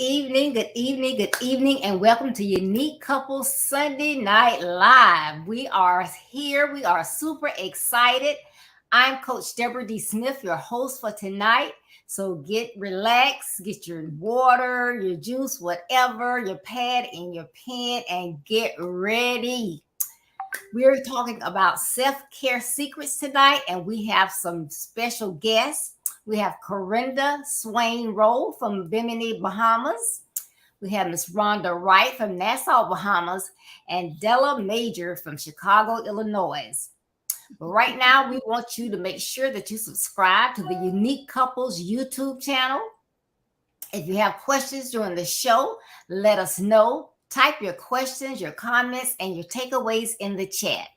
good evening, good evening, and welcome to Unique Couples Sunday Night Live. We are here. We are super excited. I'm Coach Deborah D. Smith, your host for tonight. So get relaxed, get your water, your juice, whatever, your pad and your pen, and get ready. We're talking about self-care secrets tonight, and we have some special guests. We have Karenda Swain-Rolle from Bimini, Bahamas. We have Miss Rhonda Wright from Nassau, Bahamas, and Della Major from Chicago, Illinois. But right now, we want you to make sure that you subscribe to the Unique Couples YouTube channel. If you have questions during the show, let us know. Type your questions, your comments, and your takeaways in the chat.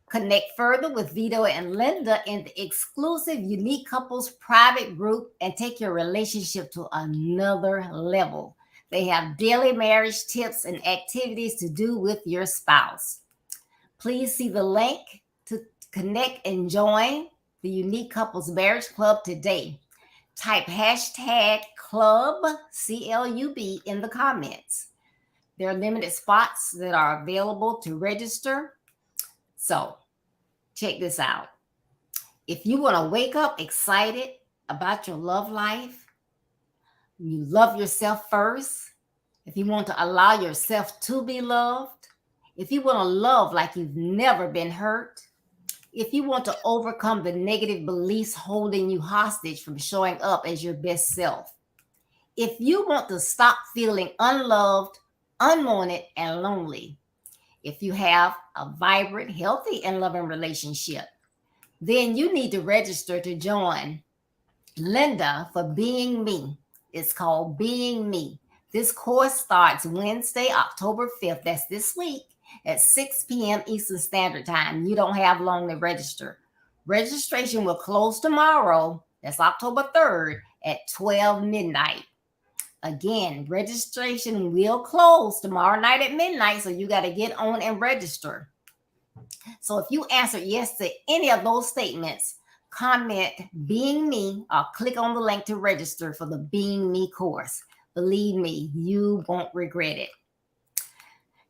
Connect further with Vito and Linda in the exclusive Unique Couples private group and take your relationship to another level. They have daily marriage tips and activities to do with your spouse. Please see the link to connect and join the Unique Couples Marriage Club today. Type hashtag club, CLUB, in the comments. There are limited spots that are available to register. So check this out. If you want to wake up excited about your love life, you love yourself first, if you want to allow yourself to be loved, if you want to love like you've never been hurt, if you want to overcome the negative beliefs holding you hostage from showing up as your best self, if you want to stop feeling unloved, unwanted, and lonely, if you have a vibrant, healthy, and loving relationship, then you need to register to join Linda for Being Me. It's called Being Me. This course starts Wednesday, October 5th. That's this week at 6 p.m. Eastern Standard Time. You don't have long to register. Registration will close tomorrow. That's October 3rd at 12 midnight. Again, registration will close tomorrow night at midnight, so you got to get on and register. So if you answered yes to any of those statements, comment Being Me or click on the link to register for the Being Me course. Believe me, you won't regret it.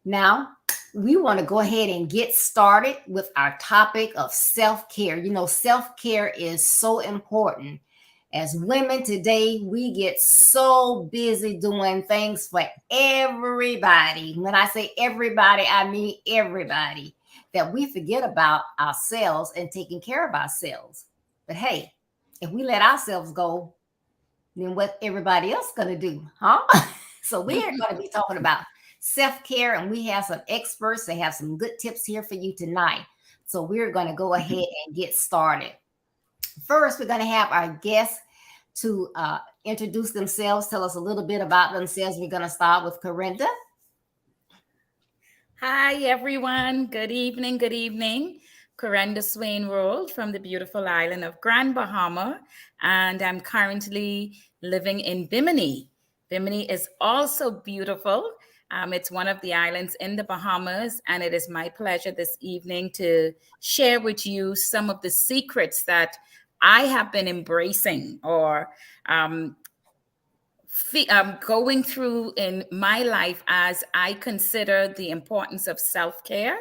Now, we want to go ahead and get started with our topic of self-care. You know, self-care is so important. As women today, we get so busy doing things for everybody. When I say everybody, I mean everybody, that we forget about ourselves and taking care of ourselves. But hey, if we let ourselves go, then what everybody else going to do, huh? So we are going to be talking about self-care, and we have some experts that have some good tips here for you tonight. So we're going to go ahead and get started. First, we're going to have our guests to introduce themselves, tell us a little bit about themselves. We're going to start with Karenda. Hi, everyone. Good evening. Good evening. Karenda Swain-Rolle from the beautiful island of Grand Bahama, and I'm currently living in Bimini. Bimini is also beautiful. It's one of the islands in the Bahamas, and it is my pleasure this evening to share with you some of the secrets that I have been embracing or going through in my life as I consider the importance of self-care.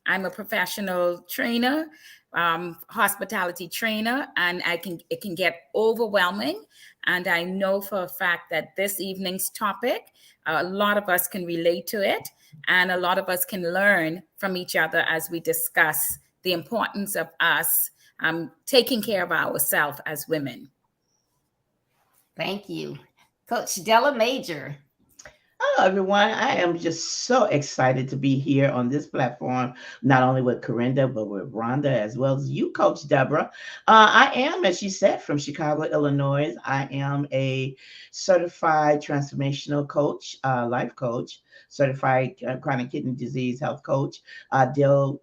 I'm a professional trainer, hospitality trainer, and it can get overwhelming. And I know for a fact that this evening's topic, a lot of us can relate to it, and a lot of us can learn from each other as we discuss the importance of us taking care of ourselves as women. Thank you. Coach Della Major. Hello, everyone. I am just so excited to be here on this platform, not only with Karenda, but with Rhonda, as well as you, Coach Deborah. I am, as she said, from Chicago, Illinois. I am a certified transformational coach, life coach, certified chronic kidney disease health coach. I deal,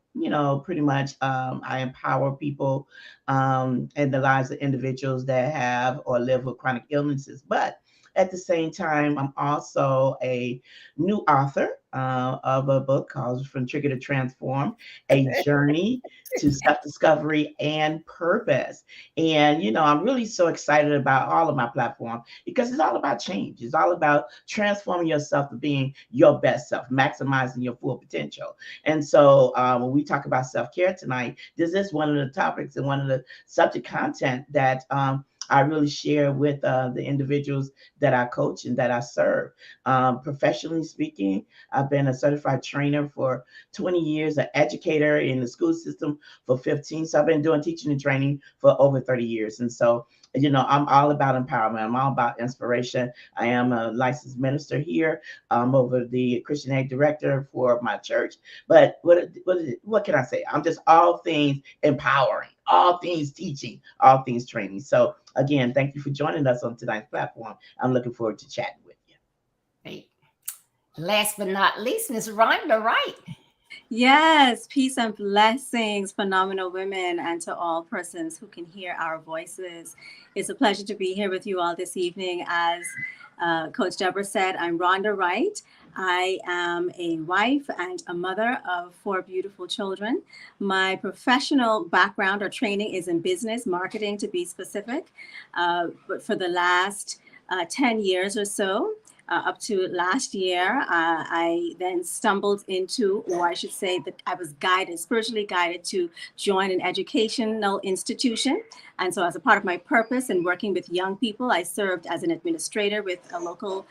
pretty much, I empower people in the lives of individuals that have or live with chronic illnesses. But At the same time, I'm also a new author of a book called From Trigger to Transform, A Journey to Self-Discovery and Purpose. And, I'm really so excited about all of my platform because it's all about change. It's all about transforming yourself to being your best self, maximizing your full potential. And so when we talk about self-care tonight, this is one of the topics and one of the subject content that I really share with the individuals that I coach and that I serve. Professionally speaking, I've been a certified trainer for 20 years, an educator in the school system for 15. So I've been doing teaching and training for over 30 years. And so, I'm all about empowerment. I'm all about inspiration. I am a licensed minister here. I'm over the Christian aid director for my church. But what can I say? I'm just all things empowering, all things teaching, all things training. So again, thank you for joining us on tonight's platform. I'm looking forward to chatting with you. Great. Last but not least, Miss Rhonda, Wright. Yes, peace and blessings, phenomenal women, and to all persons who can hear our voices. It's a pleasure to be here with you all this evening. As Coach Deborah said, I'm Rhonda Wright. I am a wife and a mother of 4 beautiful children. My professional background or training is in business, marketing to be specific. But for the last 10 years or so, up to last year, I then stumbled into, or I should say that I was spiritually guided to join an educational institution. And so as a part of my purpose in working with young people, I served as an administrator with a local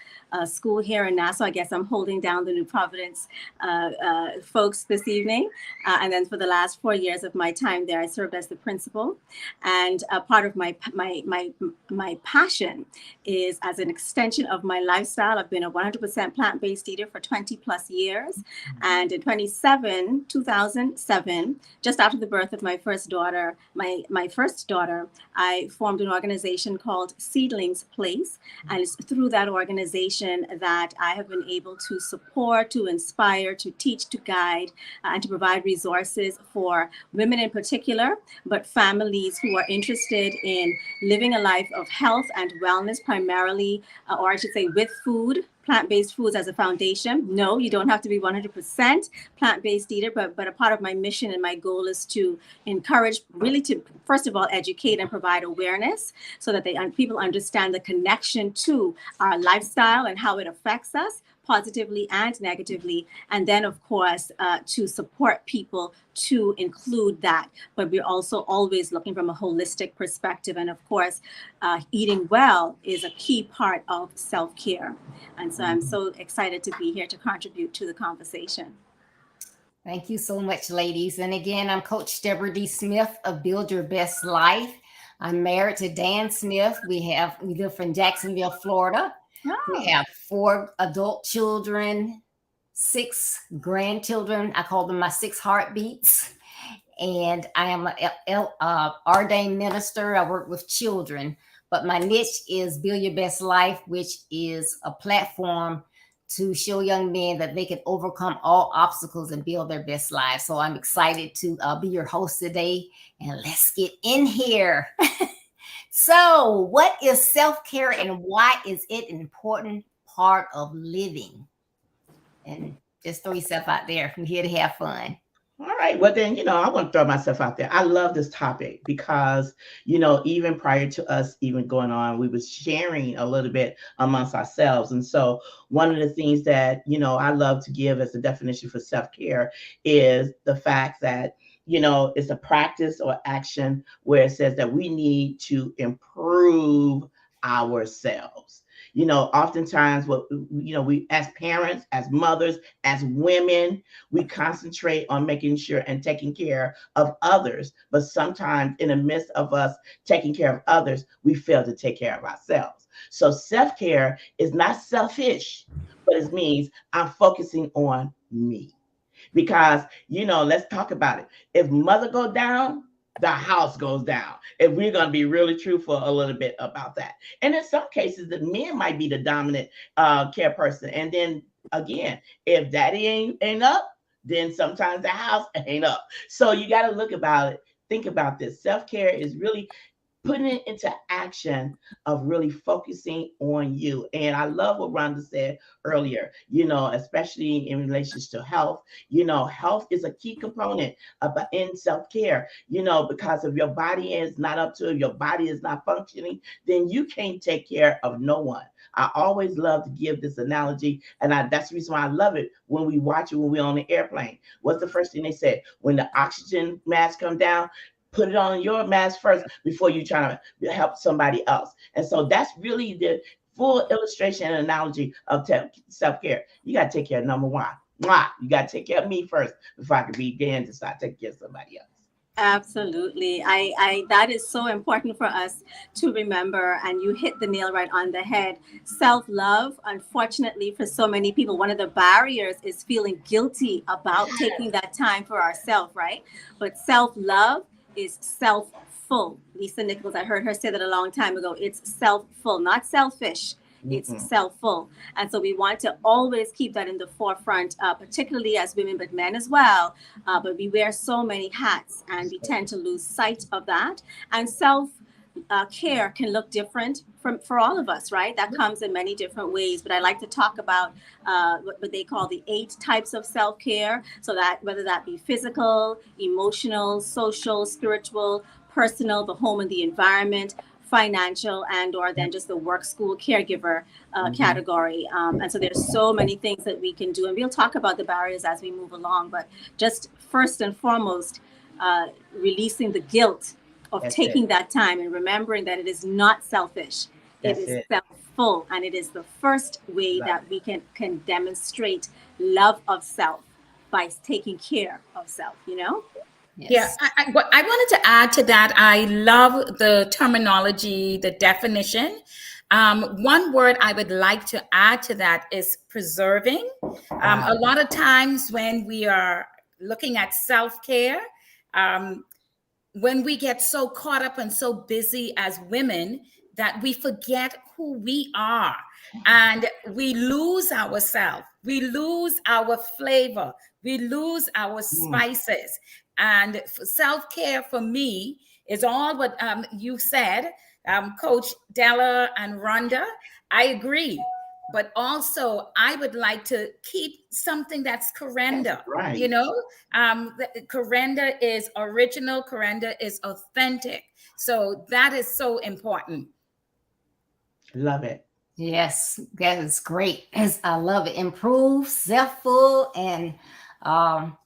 school here in Nassau. I guess I'm holding down the New Providence folks this evening. And then for the last 4 years of my time there, I served as the principal. And part of my passion is as an extension of my lifestyle. I've been a 100% plant-based eater for 20 plus years. And in 2007, just after the birth of my first daughter, I formed an organization called Seedlings Place. And it's through that organization that I have been able to support, to inspire, to teach, to guide, and to provide resources for women in particular, but families who are interested in living a life of health and wellness, primarily, or I should say with food, plant-based foods as a foundation. No, you don't have to be 100% plant-based eater, but a part of my mission and my goal is to encourage, really to, first of all, educate and provide awareness so that people understand the connection to our lifestyle and how it affects us positively and negatively. And then, of course, to support people to include that. But we're also always looking from a holistic perspective. And of course, eating well is a key part of self-care. And so I'm so excited to be here to contribute to the conversation. Thank you so much, ladies. And again, I'm Coach Deborah D. Smith of Build Your Best Life. I'm married to Dan Smith. We live in Jacksonville, Florida. Oh. We have 4 adult children, 6 grandchildren. I call them my 6 heartbeats. And I am an ordained minister. I work with children, but my niche is Build Your Best Life, which is a platform to show young men that they can overcome all obstacles and build their best lives. So I'm excited to be your host today, and let's get in here. So what is self-care and why is it an important part of living? And just throw yourself out there. I'm here to have fun. All right. Well, then, I want to throw myself out there. I love this topic because, even prior to us even going on, we was sharing a little bit amongst ourselves. And so one of the things that, I love to give as a definition for self-care is the fact that, it's a practice or action where it says that we need to improve ourselves. Oftentimes we as parents, as mothers, as women, we concentrate on making sure and taking care of others. But sometimes in the midst of us taking care of others, we fail to take care of ourselves. So self-care is not selfish, but it means I'm focusing on me. Because, let's talk about it. If mother go down, the house goes down. If we're going to be really truthful a little bit about that. And in some cases, the men might be the dominant care person. And then again, if daddy ain't up, then sometimes the house ain't up. So you got to think about this. Self-care is really putting it into action of really focusing on you. And I love what Rhonda said earlier, especially in relations to health. Health is a key component in self-care, because if your body is not up to it, your body is not functioning, then you can't take care of no one. I always love to give this analogy, and that's the reason why I love it when we watch it when we're on the airplane. What's the first thing they said? When the oxygen mask come down, put it on your mask first before you try to help somebody else. And so that's really the full illustration and analogy of self-care. You got to take care of number one. You got to take care of me first before I can begin to start taking care of somebody else. Absolutely. I that is so important for us to remember, and you hit the nail right on the head. Self-love, unfortunately, for so many people, one of the barriers is feeling guilty about taking that time for ourselves, right? But self-love is self-full. Lisa Nichols, I heard her say that a long time ago. It's self-full, not selfish. It's self-full. And so we want to always keep that in the forefront, particularly as women, but men as well. But we wear so many hats and we tend to lose sight of that. And self-care can look different for all of us, right? That comes in many different ways. But I like to talk about what they call the 8 types of self-care. So that whether that be physical, emotional, social, spiritual, personal, the home and the environment, financial, and or then just the work, school, caregiver category. And so there's so many things that we can do. And we'll talk about the barriers as we move along. But just first and foremost, releasing the guilt of taking that time and remembering that it is not selfish. It is self-full. And it is the first way that we can demonstrate love of self by taking care of self, Yes. Yeah, I wanted to add to that. I love the terminology, the definition. One word I would like to add to that is preserving. A lot of times when we are looking at self-care, when we get so caught up and so busy as women that we forget who we are and we lose ourselves, we lose our flavor, we lose our spices. And self-care for me is all what you said, Coach Della and Rhonda. I agree. But also, I would like to keep something that's Karenda. That's right. Karenda is original. Karenda is authentic. So that is so important. Love it. Yes, that is great. I love it. Improve, self-full, and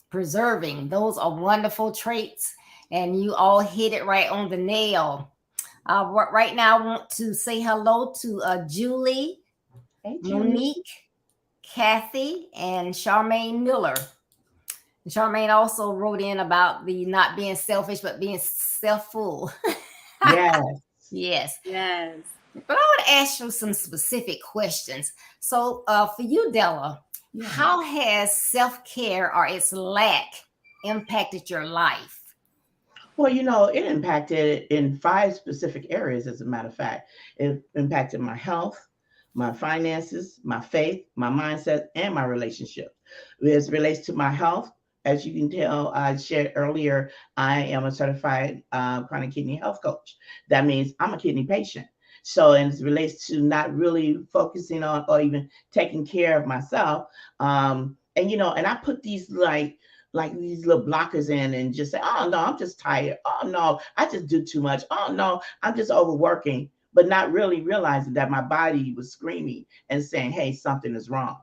preserving. Those are wonderful traits, and you all hit it right on the nail. Right now, I want to say hello to Julie, Monique, Kathy, and Charmaine Miller. And Charmaine also wrote in about the not being selfish, but being self-full. Yes. Yes. But I want to ask you some specific questions. So for you, Della, how has self-care or its lack impacted your life? Well, it impacted in 5 specific areas, as a matter of fact. It impacted my health, my finances, my faith, my mindset, and my relationship. As it relates to my health, as you can tell, I shared earlier, I am a certified chronic kidney health coach. That means I'm a kidney patient. So, and it relates to not really focusing on or even taking care of myself. And I put these like these little blockers in and just say, oh no, I'm just tired. Oh no, I just do too much. Oh no, I'm just overworking, but not really realizing that my body was screaming and saying, hey, something is wrong.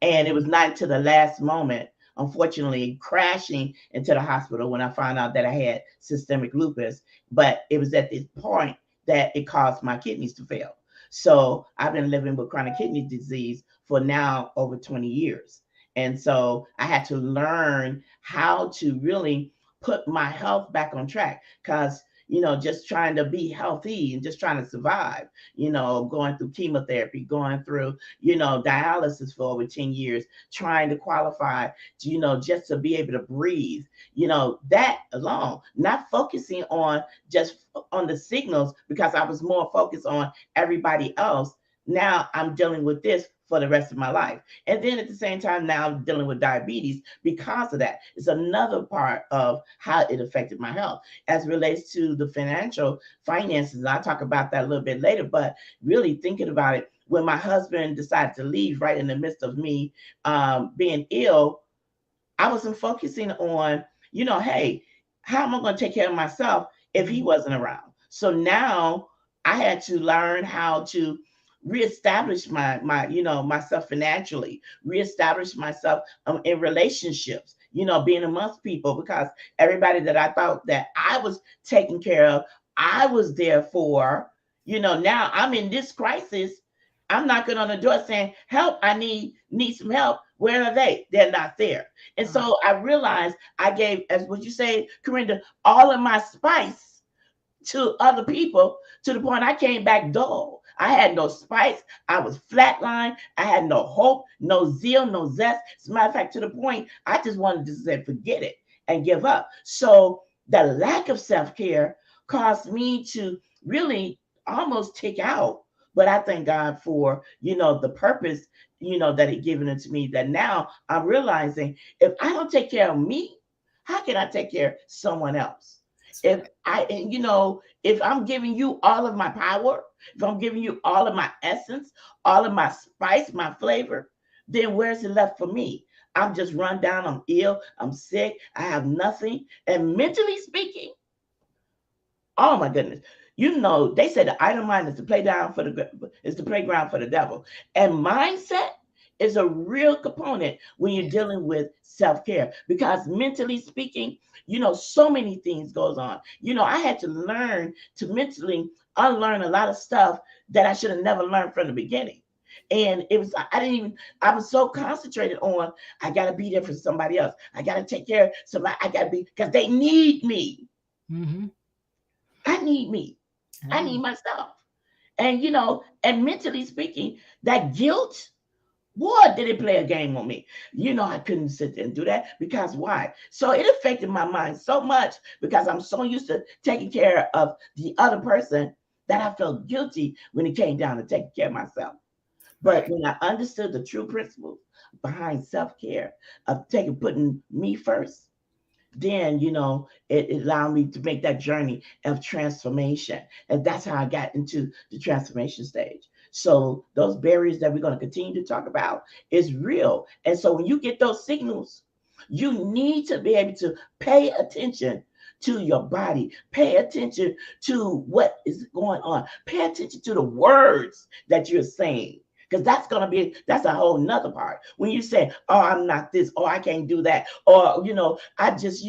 And it was not until the last moment, unfortunately, crashing into the hospital when I found out that I had systemic lupus. But it was at this point that it caused my kidneys to fail. So I've been living with chronic kidney disease for now over 20 years. And so I had to learn how to really put my health back on track because, just trying to be healthy and just trying to survive, going through chemotherapy, going through, dialysis for over 10 years, trying to qualify to, just to be able to breathe, that alone, not focusing on just on the signals because I was more focused on everybody else. Now I'm dealing with this for the rest of my life. And then at the same time, now I'm dealing with diabetes because of that. It's another part of how it affected my health as it relates to the financial finances. I'll talk about that a little bit later, but really thinking about it, when my husband decided to leave right in the midst of me being ill, I wasn't focusing on, hey, how am I going to take care of myself if he wasn't around? So now I had to learn how to reestablish myself financially, reestablish myself in relationships, being amongst people, because everybody that I thought that I was taking care of, I was there for, now I'm in this crisis. I'm knocking on the door saying, help, I need some help. Where are they? They're not there. And so I realized I gave, as what you say, Karenda, all of my spice to other people to the point I came back dull. I had no spice. I was flatlined. I had no hope, no zeal, no zest. As a matter of fact, to the point, I just wanted to say, forget it and give up. So the lack of self-care caused me to really almost tick out. But I thank God for, the purpose, that He given it to me, that now I'm realizing if I don't take care of me, how can I take care of someone else? If I'm giving you all of my power, if I'm giving you all of my essence, all of my spice, my flavor, then where's it left for me? I'm just run down. I'm ill. I'm sick. I have nothing. And mentally speaking, oh my goodness. They say the idle mind is the playground for the devil. And mindset is a real component when you're dealing with self-care, because mentally speaking, so many things goes on. I had to learn to mentally unlearn a lot of stuff that I should have never learned from the beginning. And I was so concentrated on, I got to be there for somebody else. I got to take care of somebody. I got to be, because they need me. Mm-hmm. I need me. I need myself. And, and mentally speaking, that guilt, boy, did it play a game on me. I couldn't sit there and do that, because why? So it affected my mind so much, because I'm so used to taking care of the other person that I felt guilty when it came down to taking care of myself. But when I understood the true principles behind self-care, of putting me first, then it allowed me to make that journey of transformation. And that's how I got into the transformation stage. So those barriers that we're going to continue to talk about is real. And so when you get those signals, you need to be able to pay attention to your body, pay attention to what is going on, pay attention to the words that you're saying. Because that's a whole nother part. When you say, oh, I'm not this, or I can't do that, or, I just,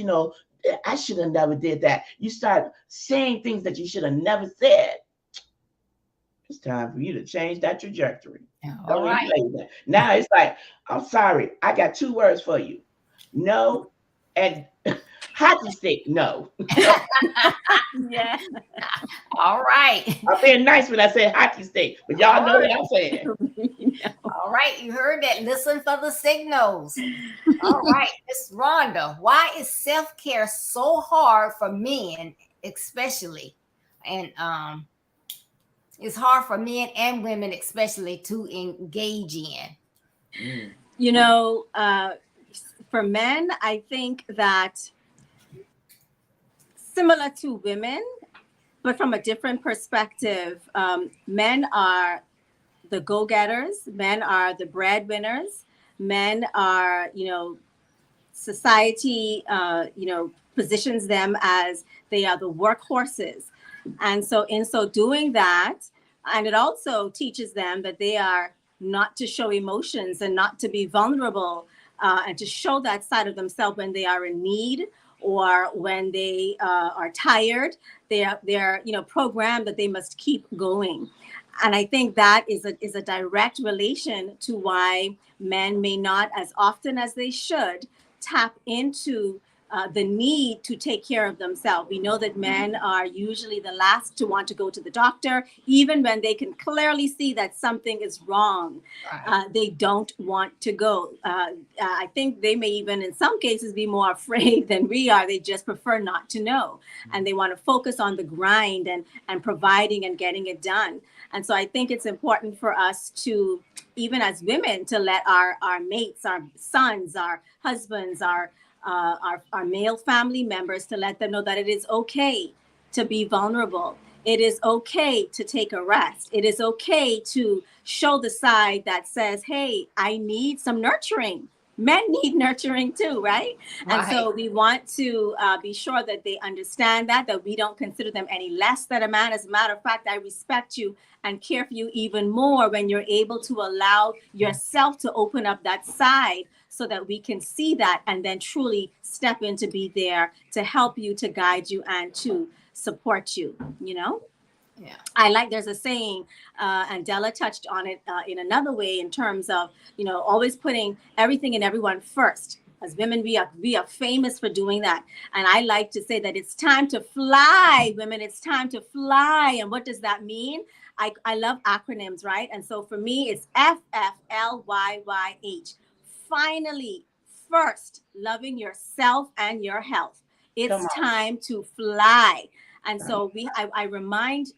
I should have never did that. You start saying things that you should have never said. It's time for you to change that trajectory. All right. Now it's like, I'm sorry, I got 2 words for you. No, and hockey stick, no. Yeah. All right. I'm being nice when I say hockey stick, but y'all know what I'm saying. All right. You heard that. Listen for the signals. All right. Miss Rhonda, why is self-care so hard for men, especially? And it's hard for men and women, especially, to engage in. For men, I think that similar to women, but from a different perspective, men are the go-getters, men are the breadwinners, men are, society, positions them as they are the workhorses. And so in so doing that, and it also teaches them that they are not to show emotions and not to be vulnerable, and to show that side of themselves when they are in need or when they are tired. They're programmed that they must keep going. And I think that is a direct relation to why men may not, as often as they should, tap into the need to take care of themselves. We know that men are usually the last to want to go to the doctor, even when they can clearly see that something is wrong. Right. They don't want to go. I think they may even, in some cases, be more afraid than we are. They just prefer not to know. And they want to focus on the grind and providing and getting it done. And so I think it's important for us to, even as women, to let our mates, our sons, our husbands, our male family members, to let them know that it is okay to be vulnerable. It is okay to take a rest. It is okay to show the side that says, hey, I need some nurturing. Men need nurturing too, right? And so we want to be sure that they understand that we don't consider them any less than a man. As a matter of fact, I respect you and care for you even more when you're able to allow yourself to open up that side, so that we can see that and then truly step in to be there to help you, to guide you, and to support you, you know? Yeah. I like, there's a saying, and Della touched on it in another way, in terms of, always putting everything and everyone first. As women, we are famous for doing that. And I like to say that it's time to fly, women. It's time to fly. And what does that mean? I love acronyms, right? And so for me, it's FFLYYH. Finally, first, loving yourself and your health. It's time to fly. And so I remind,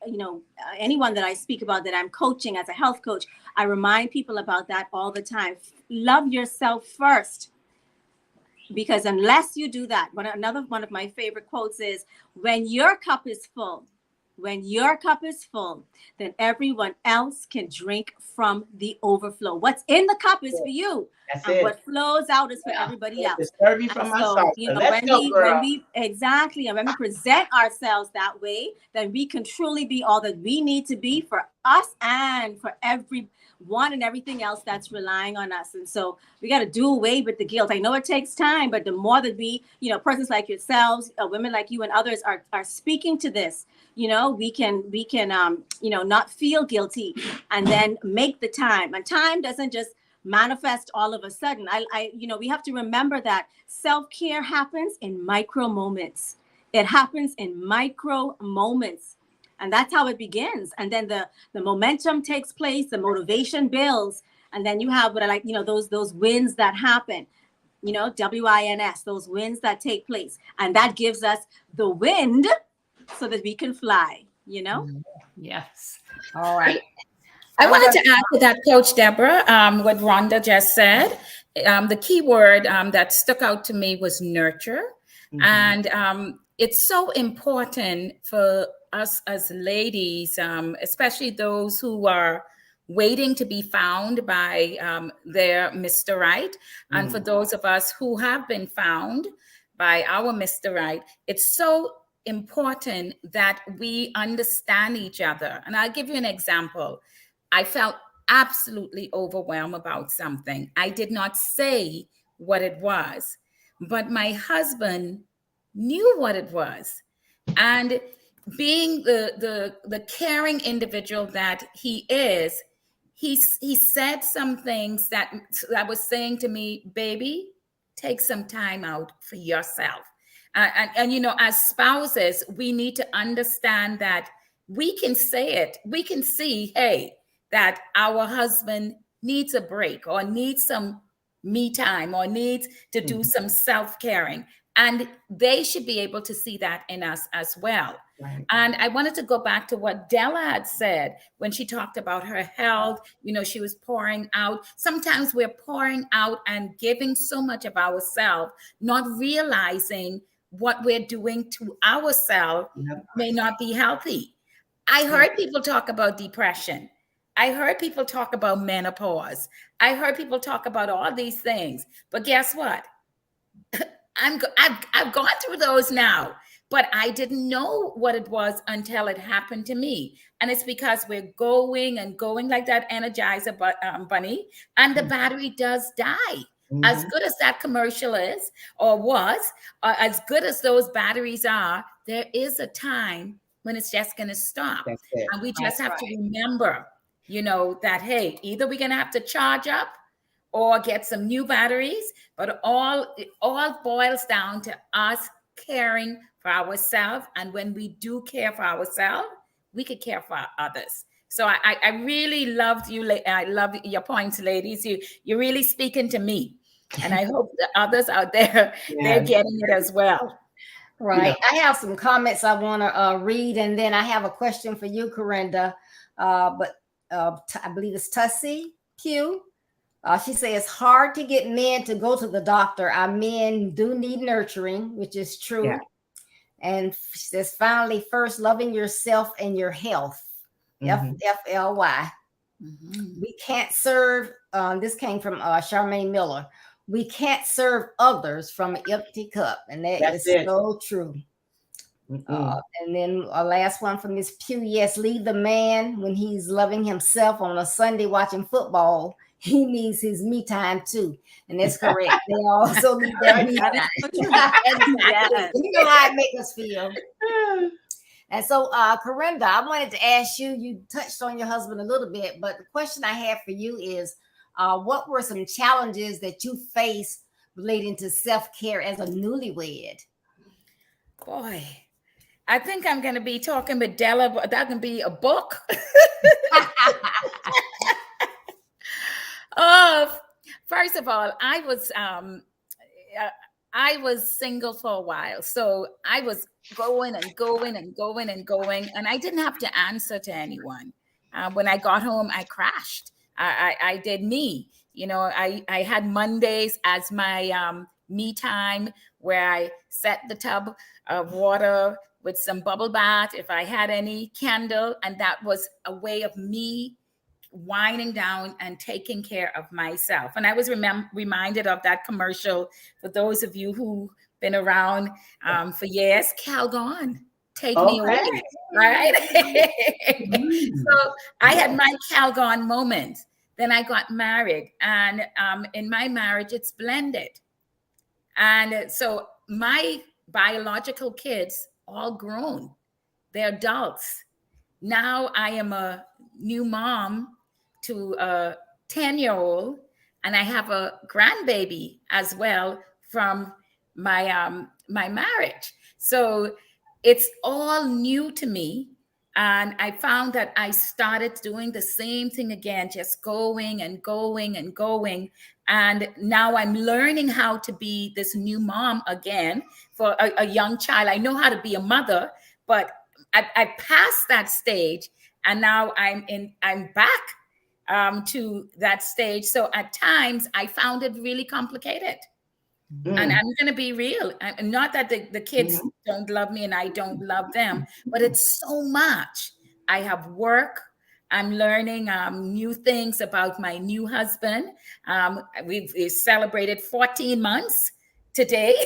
anyone that I speak about, that I'm coaching as a health coach, I remind people about that all the time. Love yourself first. Because unless you do that, another one of my favorite quotes is, when your cup is full, then everyone else can drink from the overflow. What's in the cup is for you. That's and it. What flows out is for everybody else. It's serving from my saucer. When we exactly, and when we present ourselves that way, then we can truly be all that we need to be for us and for everyone and everything else that's relying on us. And so we got to do away with the guilt. I know it takes time, but the more that we, persons like yourselves, women like you and others are speaking to this, we can not feel guilty, and then make the time. And time doesn't just manifest all of a sudden. We have to remember that self-care happens in micro moments. It happens in micro moments. And that's how it begins. And then the momentum takes place, the motivation builds. And then you have what I like, those wins that happen, WINS, those wins that take place. And that gives us the wind so that we can fly, Yes. All right. I wanted to add to that, Coach Deborah, what Rhonda just said. The key word that stuck out to me was nurture. Mm-hmm. And it's so important for us as ladies, especially those who are waiting to be found by their Mr. Right. And for those of us who have been found by our Mr. Right, it's so important that we understand each other. And I'll give you an example. I felt absolutely overwhelmed about something. I did not say what it was, but my husband knew what it was. And being the caring individual that he is, he said some things that was saying to me, baby, take some time out for yourself. And as spouses, we need to understand that we can say it. We can see, hey, that our husband needs a break, or needs some me time, or needs to do some self-caring. And they should be able to see that in us as well. Right. And I wanted to go back to what Della had said when she talked about her health. She was pouring out. Sometimes we're pouring out and giving so much of ourselves, not realizing what we're doing to ourselves may not be healthy. I heard people talk about depression. I heard people talk about menopause. I heard people talk about all these things. But guess what? I've gone through those now, but I didn't know what it was until it happened to me. And it's because we're going and going like that Energizer bunny, and the battery does die. Mm-hmm. As good as that commercial is, or was, as good as those batteries are, there is a time when it's just going to stop. And we just have to remember, that, hey, either we're going to have to charge up, or get some new batteries, but it all boils down to us caring for ourselves. And when we do care for ourselves, we could care for others. So I really loved you. I love your points, ladies. You're really speaking to me. And I hope the others out there, they're getting it as well. Right. I have some comments I want to read, and then I have a question for you, Karenda. But I believe it's Tussie Q. She says it's hard to get men to go to the doctor. Our men do need nurturing, which is true. Yeah. And she says, finally, first loving yourself and your health. FLY. We can't serve. This came from Charmaine Miller. We can't serve others from an empty cup, and that's so true. And then our last one from Miss Pugh. Yes, leave the man when he's loving himself on a Sunday watching football. He needs his me time too, and that's correct. They also need their me time. You know how it makes us feel. And so, Karenda, I wanted to ask you. You touched on your husband a little bit, but the question I have for you is, what were some challenges that you faced relating to self-care as a newlywed? Boy, I think I'm going to be talking with Della, but that can be a book. First of all, I was single for a while. So I was going and going and going and going, and I didn't have to answer to anyone. When I got home, I crashed. I did me. I had Mondays as my me time, where I set the tub of water with some bubble bath, if I had any, candle, and that was a way of me winding down and taking care of myself. And I was reminded of that commercial, for those of you who've been around for years, Calgon, take me away, right? So I had my Calgon moment. Then I got married, and in my marriage, it's blended. And so my biological kids, all grown, they're adults. Now I am a new mom to a 10-year-old, and I have a grandbaby as well from my my marriage. So it's all new to me. And I found that I started doing the same thing again, just going and going and going. And now I'm learning how to be this new mom again for a young child. I know how to be a mother, but I passed that stage, and now I'm back to that stage. So at times I found it really complicated. And I'm going to be real. Not that the kids don't love me and I don't love them, but it's so much. I have work. I'm learning new things about my new husband. We've celebrated 14 months today.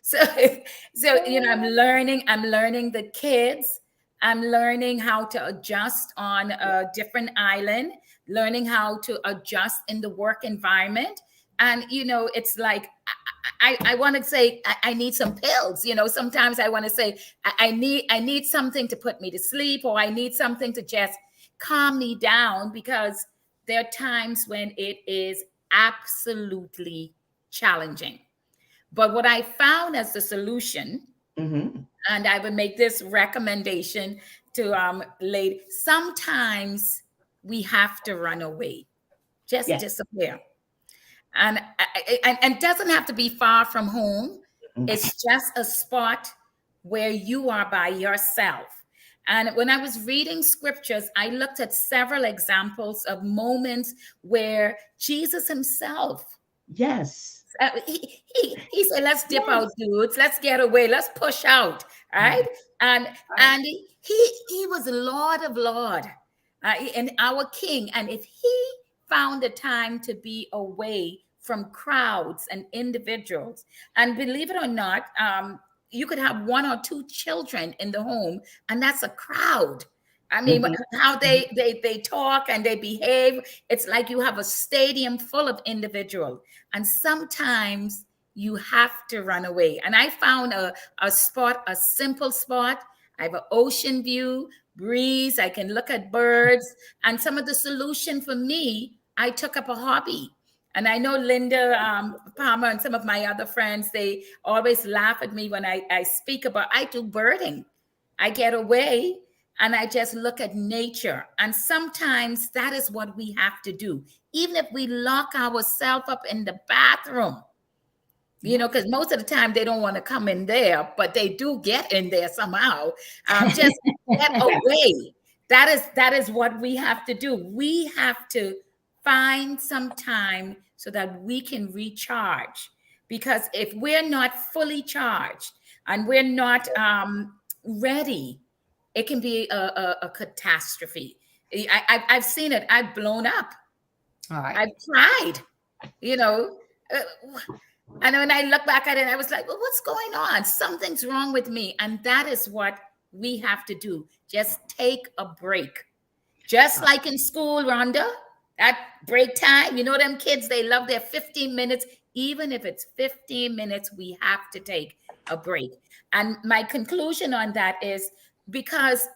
so I'm learning the kids. I'm learning how to adjust on a different island, learning how to adjust in the work environment. And, it's like, I want to say, I need some pills. Sometimes I want to say, I need something to put me to sleep, or I need something to just calm me down, because there are times when it is absolutely challenging. But what I found as the solution, and I would make this recommendation to ladies, sometimes we have to run away, just disappear. And it doesn't have to be far from home. It's just a spot where you are by yourself. And when I was reading scriptures, I looked at several examples of moments where Jesus himself, he said, let's dip out, dudes. Let's get away. Let's push out. Right. And he was Lord of Lords and our King. And if he found the time to be away from crowds and individuals, and believe it or not, you could have one or two children in the home, and that's a crowd. I mean, how they talk and they behave, it's like you have a stadium full of individuals. And sometimes you have to run away. And I found a spot, a simple spot. I have an ocean view, breeze. I can look at birds. And some of the solution for me I took up a hobby. And I know Linda Palmer and some of my other friends, they always laugh at me when I speak about, I do birding. I get away and I just look at nature. And sometimes that is what we have to do. Even if we lock ourselves up in the bathroom, you know, because most of the time they don't want to come in there, but they do get in there somehow. Just get away. That is what we have to do. We have to find some time so that we can recharge. Because if we're not fully charged and we're not ready, it can be a catastrophe. I've seen it. I've blown up. All right. I've cried, you know. And when I look back at it, I was like, well, what's going on? Something's wrong with me. And that is what we have to do. Just take a break. Just like in school, Rhonda, that break time, you know, them kids, they love their 15 minutes. Even if it's 15 minutes, we have to take a break. And my conclusion on that is because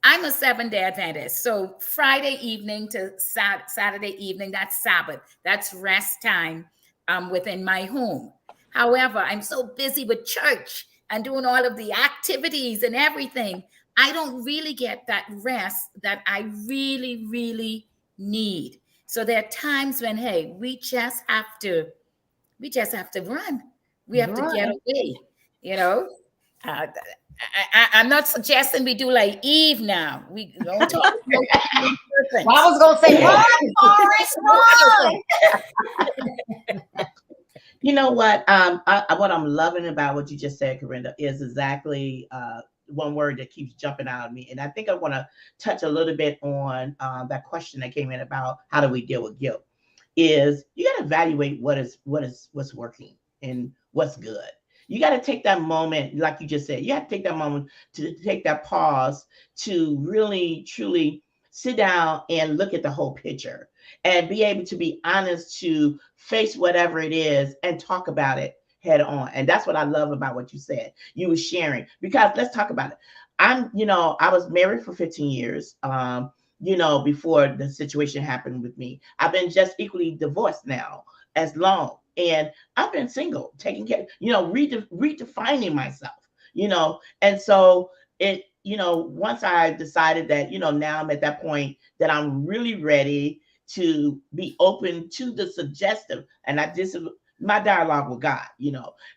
I'm a 7-day Adventist. So Friday evening to Saturday evening, that's Sabbath. That's rest time within my home. However, I'm so busy with church and doing all of the activities and everything, I don't really get that rest that I really, really need. So there are times when, hey, we just have to run. We have to get away, you know. I'm not suggesting we do like Eve now. We don't talk about well, I was going to say, run, Forrest, run. You know what? What I'm loving about what you just said, Karenda, is exactly one word that keeps jumping out at me. And I think I want to touch a little bit on that question that came in about how do we deal with guilt. Is you got to evaluate what's working and what's good. You got to take that moment, like you just said, you have to take that moment to take that pause to really, truly sit down and look at the whole picture and be able to be honest to face whatever it is and talk about it head on. And that's what I love about what you said. You were sharing, because let's talk about it. I was married for 15 years, before the situation happened with me. I've been just equally divorced now as long. And I've been single, taking care, redefining myself, and so it, once I decided that, now I'm at that point that I'm really ready to be open to the suggestive. And my dialogue with God,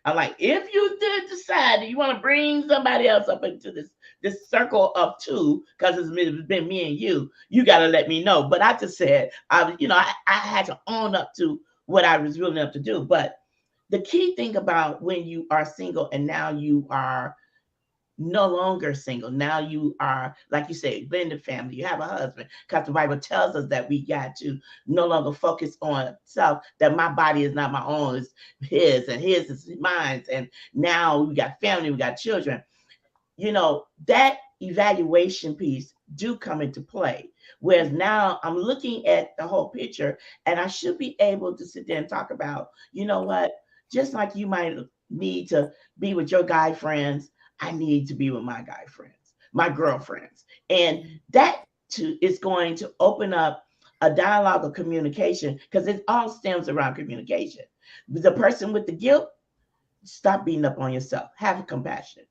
I'm like, if you did decide that you want to bring somebody else up into this circle of two, because it's been me and you got to let me know. But I just said, I had to own up to what I was willing enough to do. But the key thing about when you are single and now you are no longer single, now you are, like you say, blended family, you have a husband, because the Bible tells us that we got to no longer focus on self, that my body is not my own, it's his, and his is mine. And now we got family, we got children. That evaluation piece do come into play. Whereas now I'm looking at the whole picture and I should be able to sit there and talk about, just like you might need to be with your guy friends, I need to be with my guy friends, my girlfriends. And that too is going to open up a dialogue of communication, because it all stems around communication. The person with the guilt, stop beating up on yourself, have compassion.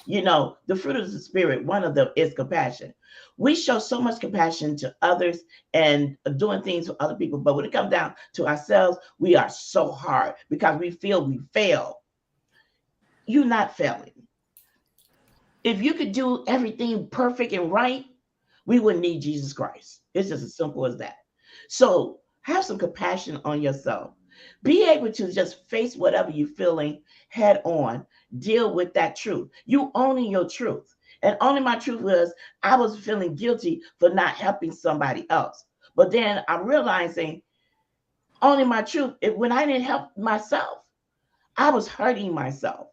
The fruit of the Spirit, one of them is compassion. We show so much compassion to others and doing things for other people. But when it comes down to ourselves, we are so hard because we feel we fail. You're not failing. If you could do everything perfect and right, we wouldn't need Jesus Christ. It's just as simple as that. So have some compassion on yourself. Be able to just face whatever you're feeling head on. Deal with that truth. You owning your truth. And owning my truth was I was feeling guilty for not helping somebody else. But then I'm realizing owning my truth, when I didn't help myself, I was hurting myself.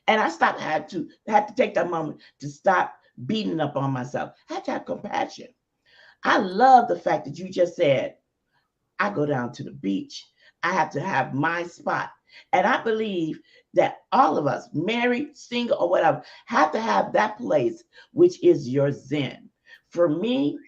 And I had to take that moment to stop beating up on myself. I had to have compassion. I love the fact that you just said, I go down to the beach. I have to have my spot. And I believe that all of us, married, single, or whatever, have to have that place, which is your zen. For me,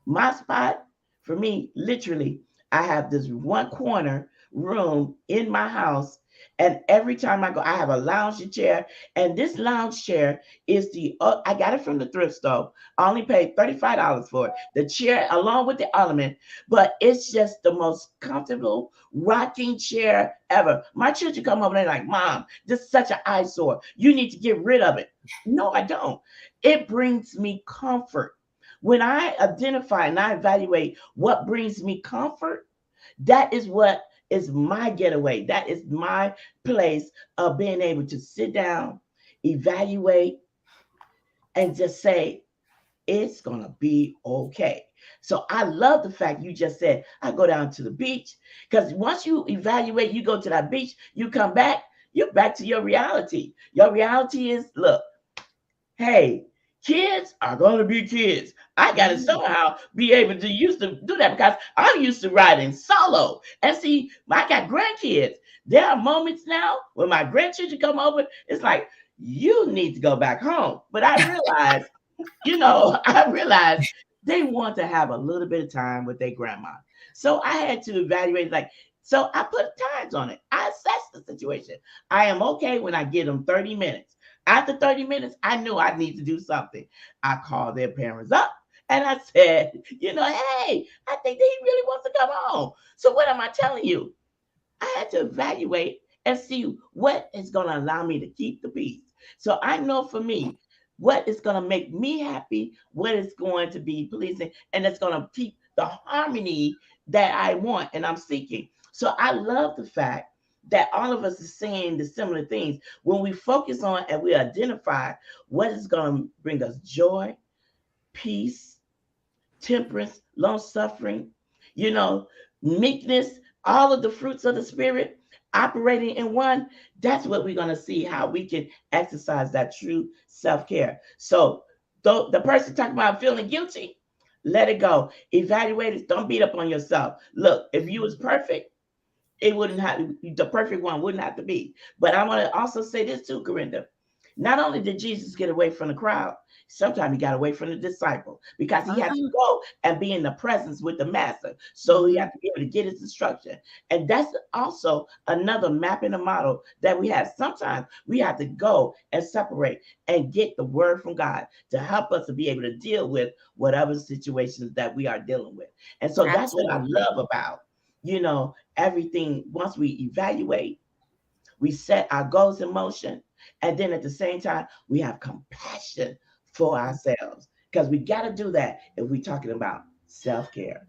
my spot, literally, I have this one corner room in my house. And every time I go, I have a lounge chair. And this lounge chair is I got it from the thrift store. I only paid $35 for it. The chair along with the ottoman, but it's just the most comfortable rocking chair ever. My children come over and they're like, Mom, this is such an eyesore. You need to get rid of it. No, I don't. It brings me comfort. When I identify and I evaluate what brings me comfort, that is what is my getaway. That is my place of being able to sit down, evaluate, and just say, it's going to be okay. So I love the fact you just said, I go down to the beach, because once you evaluate, you go to that beach, you come back, you're back to your reality. Your reality is, look, hey, kids are going to be kids. I got to somehow be able to used to do that, because I'm used to riding solo. And see, I got grandkids. There are moments now when my grandchildren come over, it's like, you need to go back home. But I realize, I realized they want to have a little bit of time with their grandma. So I had to evaluate, so I put times on it. I assessed the situation. I am okay when I give them 30 minutes. After 30 minutes, I knew I need to do something. I called their parents up and I said, hey, I think that he really wants to come home. So what am I telling you? I had to evaluate and see what is going to allow me to keep the peace. So I know for me, what is going to make me happy, what is going to be pleasing, and it's going to keep the harmony that I want and I'm seeking. So I love the fact that all of us are saying the similar things. When we focus on and we identify what is going to bring us joy, peace, temperance, long suffering, meekness, all of the fruits of the spirit operating in one, that's what we're going to see how we can exercise that true self-care. So the person talking about feeling guilty, let it go. Evaluate it. Don't beat up on yourself. Look, if you was perfect, it wouldn't have, the perfect one wouldn't have to be. But I want to also say this too, Karenda. Not only did Jesus get away from the crowd, sometimes he got away from the disciple, because he had to go and be in the presence with the master. So he had to be able to get his instruction. And that's also another map in the model that we have. Sometimes we have to go and separate and get the word from God to help us to be able to deal with whatever situations that we are dealing with. And so that's what I love about, everything. Once we evaluate, we set our goals in motion. And then at the same time, we have compassion for ourselves, because we got to do that if we're talking about self-care.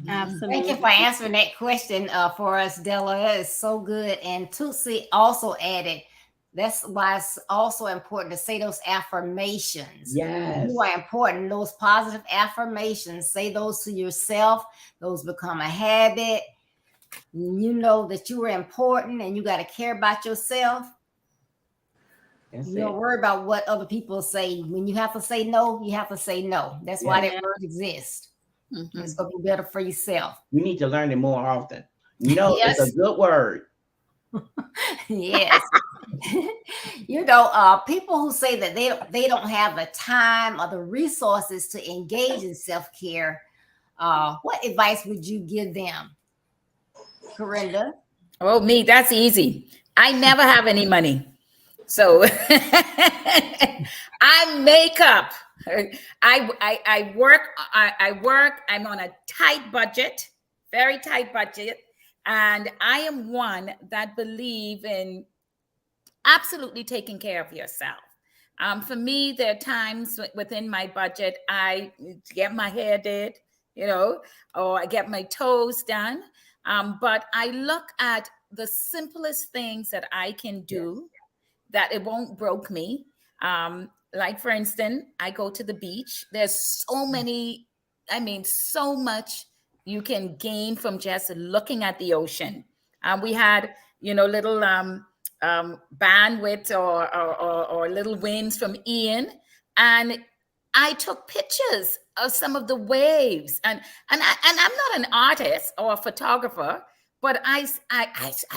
Absolutely. Thank you for answering that question for us, Della. That is so good. And Tutsi also added, that's why it's also important to say those affirmations. Yes. You are important. Those positive affirmations, say those to yourself. Those become a habit. You know that you are important and you got to care about yourself. You don't worry about what other people say. When you have to say no, you have to say no. That's why that word exists. It's going to be better for yourself. You need to learn it more often. No, yes. It's a good word. Yes. People who say that they don't have the time or the resources to engage in self-care, what advice would you give them? Karenda? Oh, me, that's easy. I never have any money. So I make up. I work. I'm on a tight budget, very tight budget. And I am one that believe in absolutely taking care of yourself. For me, there are times within my budget, I get my hair did, or I get my toes done. But I look at the simplest things that I can do that it won't broke me. Like, for instance, I go to the beach. There's so much you can gain from just looking at the ocean. We had, little bandwidth or little winds from Ian. And I took pictures of some of the waves. And I'm not an artist or a photographer, but I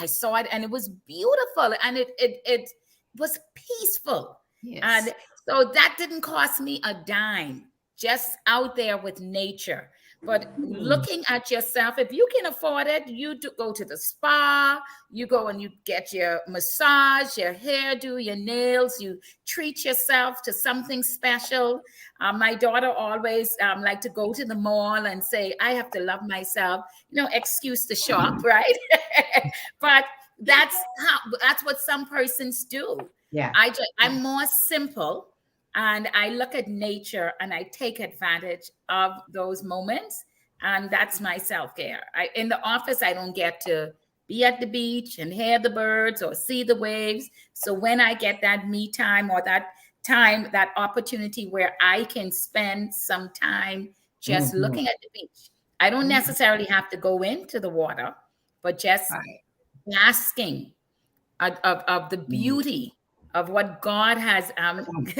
saw it and it was beautiful. And it was peaceful. Yes. And so that didn't cost me a dime, just out there with nature. But looking at yourself, if you can afford it, you go to the spa, you go and you get your massage, your hairdo, your nails, you treat yourself to something special. My daughter always like to go to the mall and say, I have to love myself, excuse to shop, right? But that's what some persons do. Yeah. I'm more simple. And I look at nature and I take advantage of those moments. And that's my self-care. In the office, I don't get to be at the beach and hear the birds or see the waves. So when I get that me time or that opportunity where I can spend some time just looking at the beach, I don't necessarily have to go into the water, but just basking of the beauty of what God has created.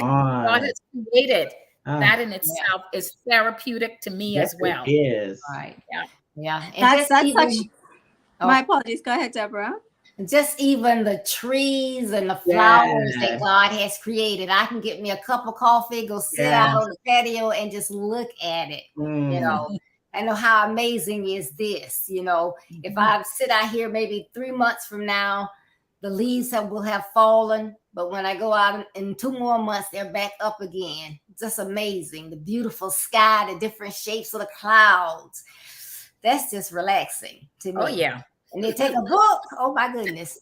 That in itself is therapeutic to me as well. It is. Right. Yeah. And that's my apologies. Go ahead, Deborah. Just even the trees and the flowers that God has created. I can get me a cup of coffee, go sit out on the patio and just look at it. I know how amazing is this. If I sit out here maybe 3 months from now, the leaves will have fallen, but when I go out in 2 more months, they're back up again. Just amazing. The beautiful sky, the different shapes of the clouds. That's just relaxing to me. Oh, yeah. And they take a book. Oh, my goodness.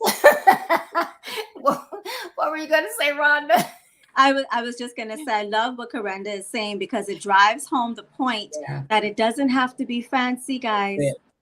What were you going to say, Rhonda? I was just going to say, I love what Karenda is saying because it drives home the point that it doesn't have to be fancy, guys.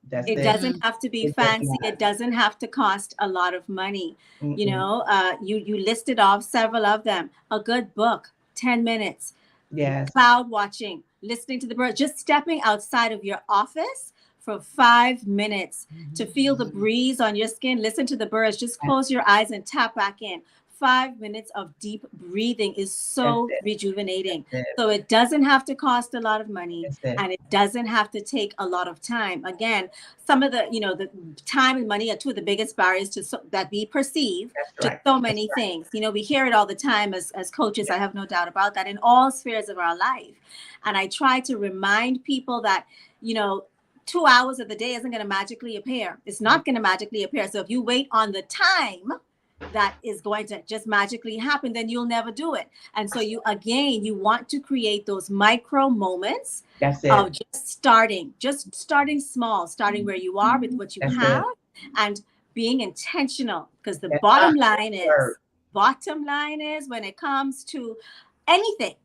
It doesn't have to be fancy. It doesn't have to cost a lot of money. You listed off several of them. A good book, 10 minutes. Yes. Cloud watching, listening to the birds, just stepping outside of your office for 5 minutes to feel the breeze on your skin. Listen to the birds. Just close your eyes and tap back in. 5 minutes of deep breathing is so rejuvenating. So it doesn't have to cost a lot of money and it doesn't have to take a lot of time. Again, some of the, the time and money are two of the biggest barriers that we perceive to so many things. We hear it all the time as coaches. I have no doubt about that in all spheres of our life. And I try to remind people that, 2 hours of the day isn't going to magically appear. It's not going to magically appear. So if you wait on the time that is going to just magically happen, then you'll never do it. And so you want to create those micro moments of just starting small, starting where you are with what you have and being intentional, because the bottom line is when it comes to anything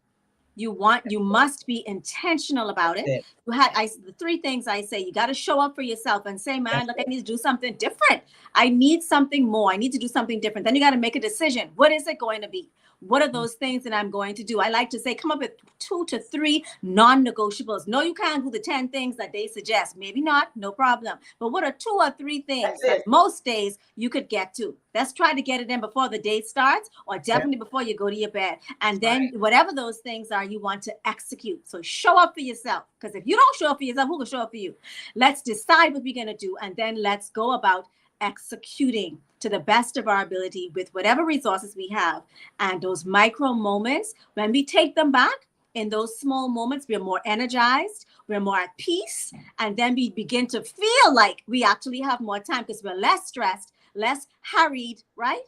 you must be intentional about it. The 3 things I say: you got to show up for yourself and say, man, look, I need to do something different. I need something more. I need to do something different. Then you got to make a decision. What is it going to be? What are those things that I'm going to do? I like to say, come up with 2 to 3 non-negotiables. No, you can't do the 10 things that they suggest. Maybe not, no problem. But what are 2 or 3 things that most days you could get to? Let's try to get it in before the day starts, or definitely before you go to your bed. And then whatever those things are, you want to execute. So show up for yourself, because if you don't show up for yourself, who will show up for you? Let's decide what we're going to do, and then let's go about executing to the best of our ability with whatever resources we have. And those micro moments, when we take them back, in those small moments, we're more energized, we're more at peace, and then we begin to feel like we actually have more time because we're less stressed, less harried, right?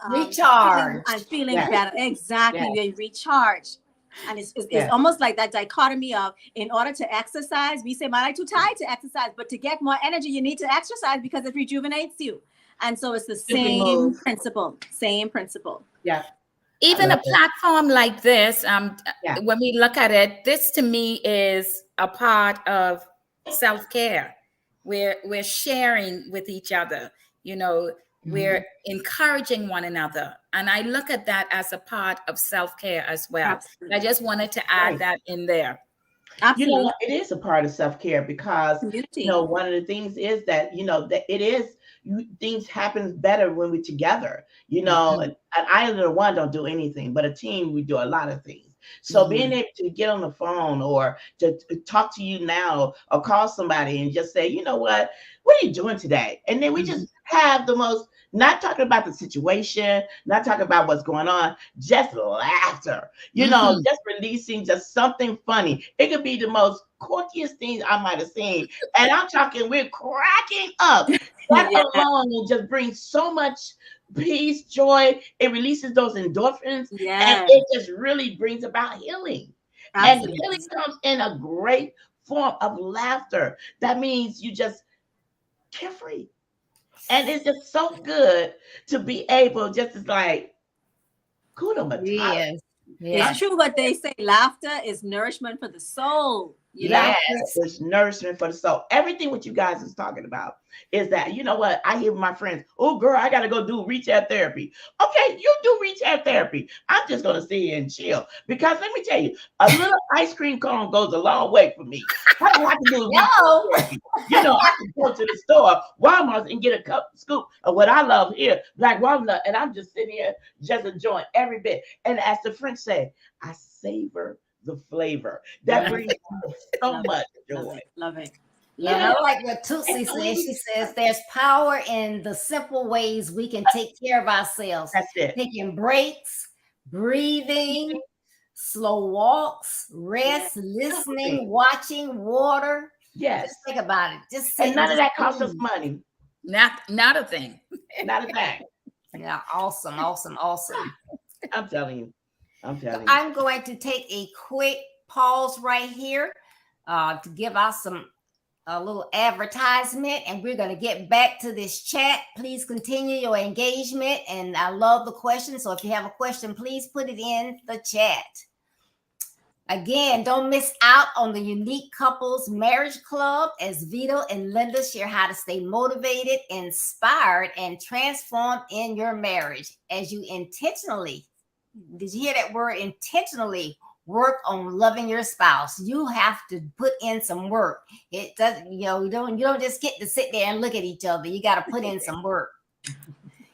Recharged. And feeling better. Exactly. We're recharged. And it's almost like that dichotomy of, in order to exercise, we say, man, I'm too tired to exercise, but to get more energy, you need to exercise because it rejuvenates you. And so it's the same principle. Yeah. Even a platform like this, when we look at it, this to me is a part of self-care. We're sharing with each other, we're encouraging one another. And I look at that as a part of self-care as well. Absolutely. I just wanted to add that in there. Absolutely. It is a part of self-care because, one of the things is that, that it is, things happen better when we're together, an island or one don't do anything, but a team, we do a lot of things. So being able to get on the phone or to talk to you now or call somebody and just say, you know what are you doing today? And then we just have the most, not talking about the situation, not talking about what's going on, just laughter, just releasing just something funny. It could be the most quirkiest thing I might have seen. And I'm talking, we're cracking up. That alone will just bring so much peace, joy. It releases those endorphins, and it just really brings about healing. Absolutely. And healing comes in a great form of laughter. That means you just carefree. And it's just so good to be able just to like, kudo matata. Yes. It's true what they say. Laughter is nourishment for the soul. Yes, it's nourishment for the soul. Everything what you guys is talking about is that, you know what? I hear my friends, oh girl, I gotta go do retail therapy. Okay, you do retail therapy. I'm just gonna sit here and chill. Because let me tell you, a little ice cream cone goes a long way for me. I don't have to do therapy. I can go to the store, Walmart, and get a scoop of what I love here, black walnut, and I'm just sitting here just enjoying every bit. And as the French say, I savor the flavor that brings so much joy. Love it. I like what Tootsie says. She says there's power in the simple ways we can take care of ourselves. That's it. Taking breaks, breathing, slow walks, rest, listening, watching, water. Yes. Just think about it. And none of that costs us money. Not a thing. Not a thing. Yeah, awesome. I'm telling you. I'm going to take a quick pause right here to give out a little advertisement, and we're going to get back to this chat. Please continue your engagement, and I love the question. So if you have a question, please put it in the chat. Again, don't miss out on the Unique Couples Marriage Club as Vito and Linda share how to stay motivated, inspired, and transformed in your marriage as you intentionally, did you hear that word, intentionally work on loving your spouse? You have to put in some work. It doesn't, you don't just get to sit there and look at each other. You got to put in some work.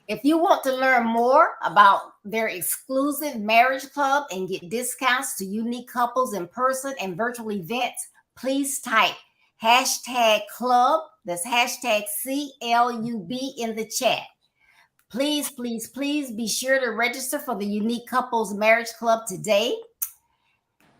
If you want to learn more about their exclusive marriage club and get discounts to Unique Couples in person and virtual events, please type #club. That's #CLUB in the chat. Please be sure to register for the Unique Couples Marriage Club today.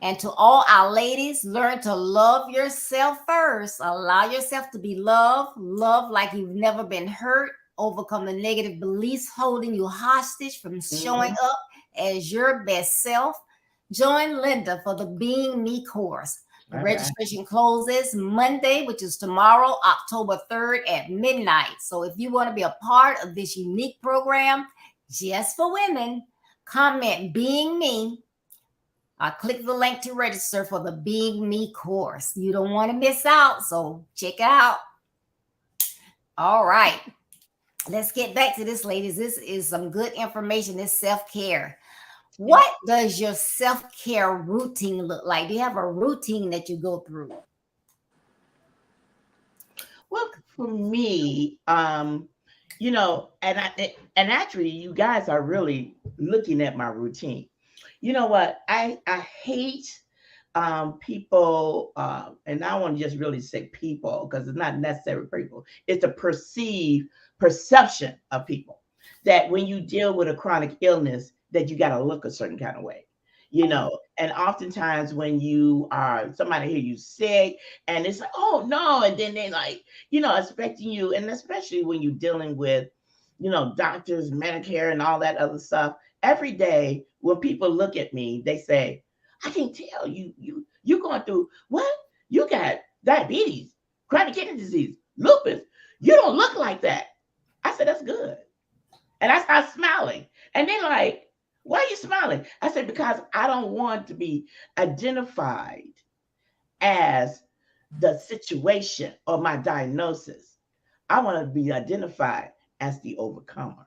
And to all our ladies, learn to love yourself first. Allow yourself to be loved. Love like you've never been hurt. Overcome the negative beliefs holding you hostage from showing up as your best self. Join Linda for the Being Me course. The registration closes Monday, which is tomorrow, October 3rd at midnight. So if you want to be a part of this unique program just for women, comment Being Me. Click the link to register for the Being Me course. You don't want to miss out, so check it out. All right. Let's get back to this, ladies. This is some good information. This self-care. What does your self-care routine look like? Do you have a routine that you go through? Well, for me, and actually, you guys are really looking at my routine. You know what? I hate people, and I want to just really say people because it's not necessarily people. It's the perception of people that when you deal with a chronic illness, that you got to look a certain kind of way, and oftentimes when you are somebody hear you sick and it's like, oh no, and then they like, expecting you, and especially when you're dealing with, doctors, Medicare and all that other stuff. Every day when people look at me, they say, I can tell you're going through what? You got diabetes, chronic kidney disease, lupus. You don't look like that. I said, that's good. And I start smiling. And they're like, why are you smiling? I said, because I don't want to be identified as the situation or my diagnosis. I want to be identified as the overcomer.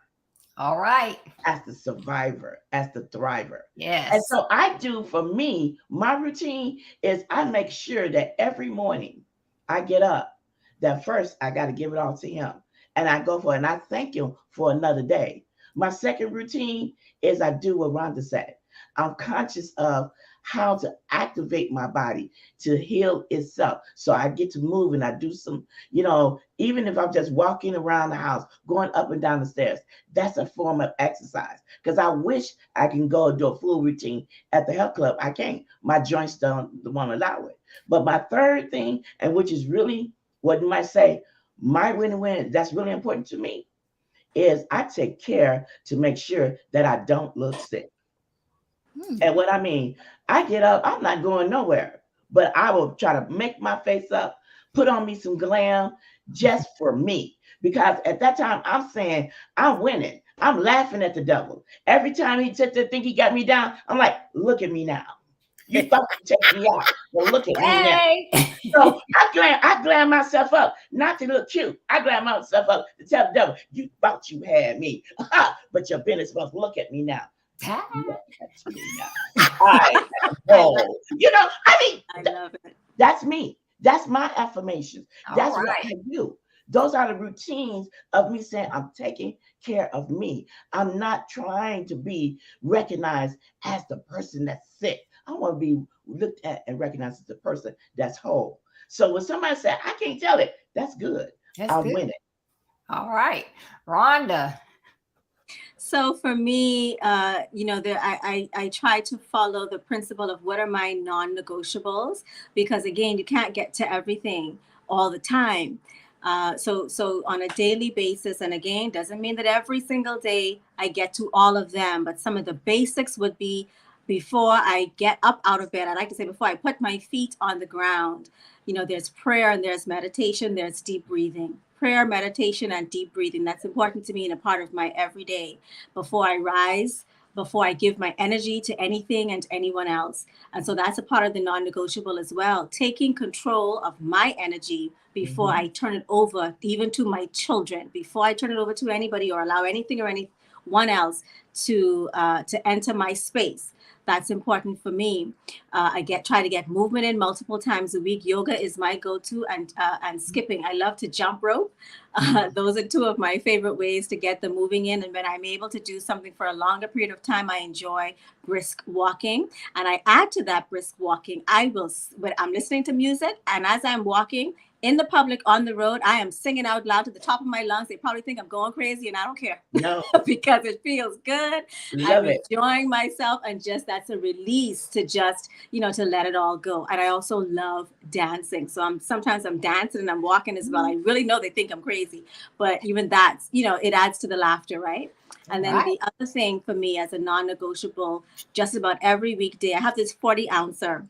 All right. As the survivor, as the thriver. Yes. And so I do, for me, my routine is I make sure that every morning I get up, that first I got to give it all to him. And I go for it. And I thank him for another day. My second routine is I do what Rhonda said. I'm conscious of how to activate my body to heal itself. So I get to move and I do some, even if I'm just walking around the house, going up and down the stairs, that's a form of exercise. Because I wish I can go and do a full routine at the health club. I can't. My joints won't allow it. But my third thing, and which is really what you might say, my win-win, that's really important to me, is I take care to make sure that I don't look sick. And what I mean, I get up, I'm not going nowhere, but I will try to make my face up, put on me some glam just for me. Because at that time, I'm saying I'm winning. I'm laughing at the devil. Every time he said to think he got me down, I'm like, look at me now. You thought you take me out. Well, look at me now. So I glam myself up, not to look cute. I glam myself up to tell the devil, you thought you had me. But your business must look at me now. Look at me now. I love it. That's me. That's my affirmations. That's right. what I do. Those are the routines of me saying I'm taking care of me. I'm not trying to be recognized as the person that's sick. I want to be looked at and recognized as the person that's whole. So when somebody said, I can't tell it, that's good. I'll win it. All right. Rhonda. So for me, I try to follow the principle of what are my non-negotiables, because again, you can't get to everything all the time. So on a daily basis, and again, doesn't mean that every single day I get to all of them, but some of the basics would be, before I get up out of bed, I like to say before I put my feet on the ground, there's prayer and there's meditation, there's deep breathing. Prayer, meditation, and deep breathing. That's important to me and a part of my everyday. Before I rise, before I give my energy to anything and to anyone else. And so that's a part of the non-negotiable as well. Taking control of my energy before I turn it over, even to my children, before I turn it over to anybody or allow anything or anyone else to enter my space. That's important for me. I try to get movement in multiple times a week. Yoga is my go-to, and skipping. I love to jump rope. Those are two of my favorite ways to get the moving in. And when I'm able to do something for a longer period of time, I enjoy brisk walking. And I add to that brisk walking, when I'm listening to music, and as I'm walking in the public on the road, I am singing out loud to the top of my lungs. They probably think I'm going crazy, and I don't care. No. Because it feels good. I'm enjoying myself, and just that's a release to just, to let it all go. And I also love dancing. So sometimes I'm dancing and I'm walking as well. I really know they think I'm crazy, but even that's, it adds to the laughter, right? And then the other thing for me as a non-negotiable, just about every weekday, I have this 40-ouncer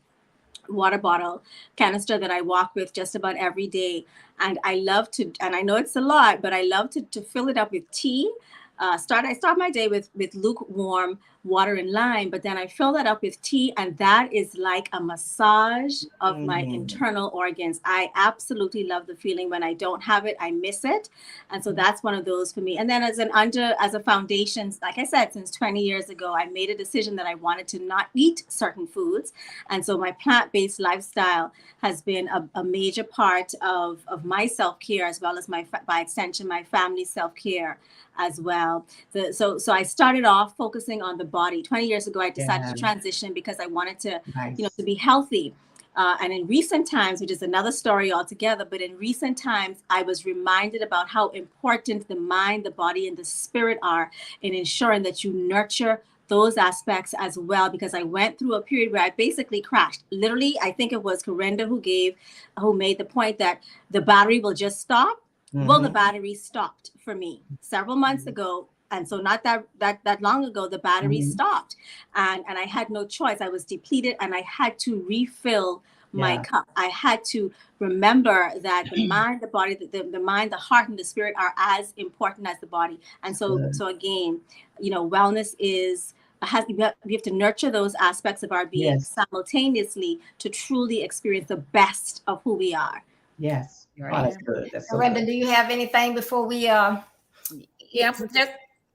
water bottle canister that I walk with just about every day. And I love to, and I know it's a lot, but I love to fill it up with tea. I start my day with lukewarm water and lime, but then I fill that up with tea, and that is like a massage of my internal organs. I absolutely love the feeling. When I don't have it, I miss it. And so that's one of those for me. And then as a foundation, like I said, since 20 years ago, I made a decision that I wanted to not eat certain foods. And so my plant-based lifestyle has been a major part of my self-care, as well as by extension, my family self-care as well. So I started off focusing on the body. 20 years ago, I decided to transition because I wanted to, to be healthy. And in recent times, which is another story altogether, but in recent times, I was reminded about how important the mind, the body, and the spirit are in ensuring that you nurture those aspects as well, because I went through a period where I basically crashed. Literally, I think it was Karenda who made the point that the battery will just stop. Well, the battery stopped for me several months ago. And so not that long ago, the battery stopped, and I had no choice. I was depleted, and I had to refill my cup. I had to remember that the mind, the body, the mind, the heart, and the spirit are as important as the body. And so again, wellness is, we have to nurture those aspects of our being simultaneously to truly experience the best of who we are. Yes. Right. Oh, that's good. That's so Karenda, good. do you have anything before we just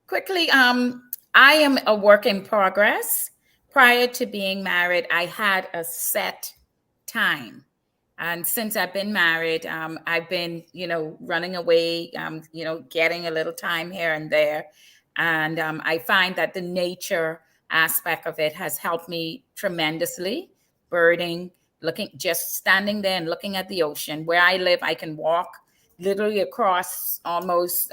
quickly, I am a work in progress. Prior to being married, I had a set time. And since I've been married, I've been, running away, getting a little time here and there. And I find that the nature aspect of it has helped me tremendously. Birding, just standing there and looking at the ocean. Where I live, I can walk literally across almost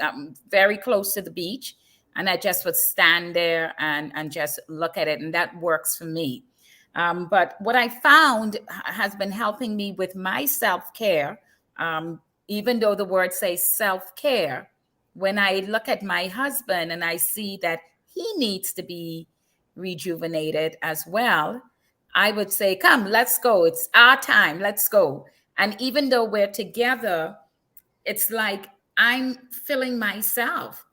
very close to the beach. And I just would stand there and just look at it. And that works for me. But what I found has been helping me with my self-care, even though the word says self-care, when I look at my husband and I see that he needs to be rejuvenated as well, I would say, come, let's go. It's our time. Let's go. And even though we're together, it's like I'm feeling myself,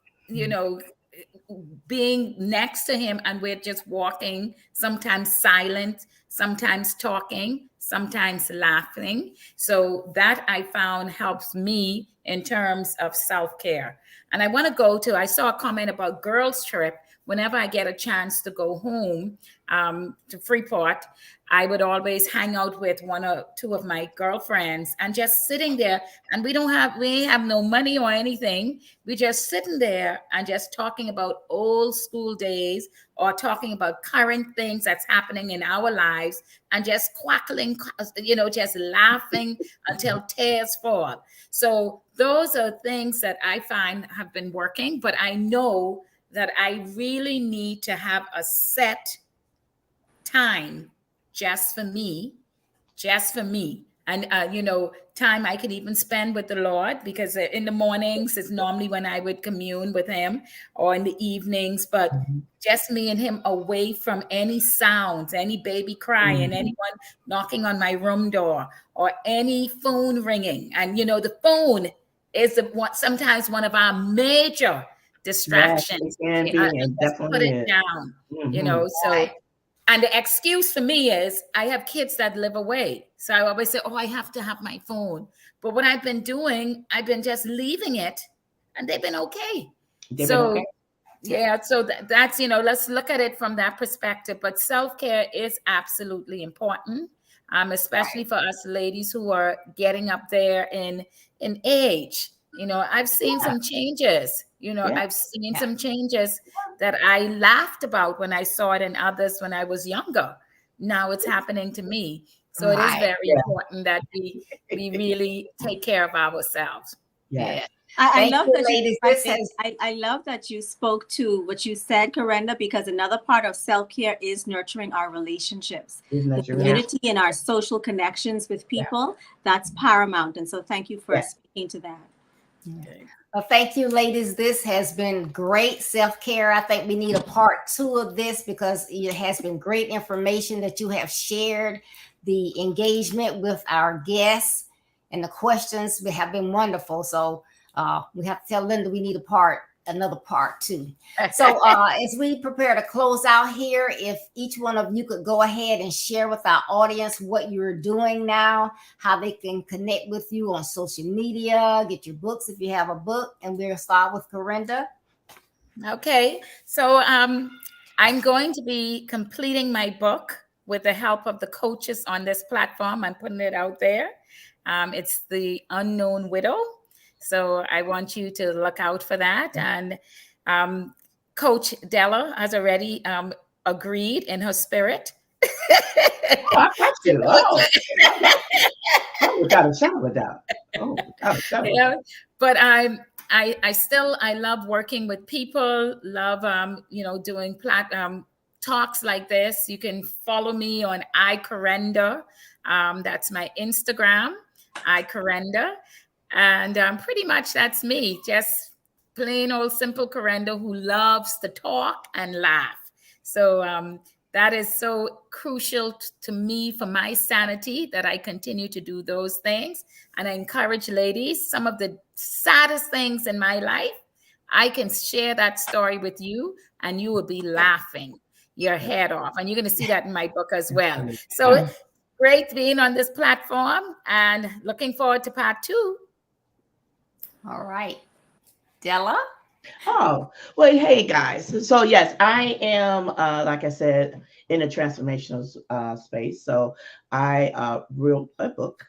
being next to him, and we're just walking, sometimes silent, sometimes talking, sometimes laughing. So that I found helps me in terms of self-care. And I saw a comment about girls' trip. Whenever I get a chance to go home to Freeport, I would always hang out with one or two of my girlfriends and just sitting there. And we have no money or anything. We're just sitting there and just talking about old school days or talking about current things that's happening in our lives and just quackling, just laughing until tears fall. So those are things that I find have been working, but I know that I really need to have a set time just for me. And, time I could even spend with the Lord, because in the mornings is normally when I would commune with him, or in the evenings, but just me and him, away from any sounds, any baby crying, anyone knocking on my room door, or any phone ringing. And, the phone is sometimes one of our major distractions. Yes, it can be, and Just put definitely it is. down, so. And the excuse for me is I have kids that live away. So I always say, I have to have my phone. But what I've been doing, I've been just leaving it, and they've been okay. Yeah, so that's, let's look at it from that perspective. But self-care is absolutely important, especially for us ladies who are getting up there in age. I've seen some changes. I've seen some changes that I laughed about when I saw it in others when I was younger. Now it's happening to me. So it is very important that we really take care of ourselves. Yeah. I love that I love that you spoke to what you said, Karenda, because another part of self-care is nurturing our relationships, the community and our social connections with people. That's paramount. And so thank you for speaking to that. Okay. Well, thank you, ladies. This has been great self-care. I think we need a part 2 of this, because it has been great information that you have shared. The engagement with our guests and the questions have been wonderful. So we have to tell Linda we need another part 2. So as we prepare to close out here, if each one of you could go ahead and share with our audience what you're doing now, how they can connect with you on social media, get your books if you have a book, and we'll start with Karenda. Okay, so I'm going to be completing my book with the help of the coaches on this platform. I'm putting it out there. It's The Unknown Widow. So I want you to look out for that. And Coach Della has already agreed in her spirit. I got you. Without a shadow of doubt. But I love working with people, love, doing talks like this. You can follow me on Karenda. That's my Instagram, Karenda. And pretty much that's me, just plain old simple Karenda who loves to talk and laugh. So that is so crucial to me for my sanity, that I continue to do those things. And I encourage ladies, some of the saddest things in my life, I can share that story with you and you will be laughing your head off. And you're going to see that in my book as well. So great being on this platform and looking forward to part 2. All right. Della? Oh, well, hey, guys. So, yes, I am, like I said, in a transformational space. So I wrote a book,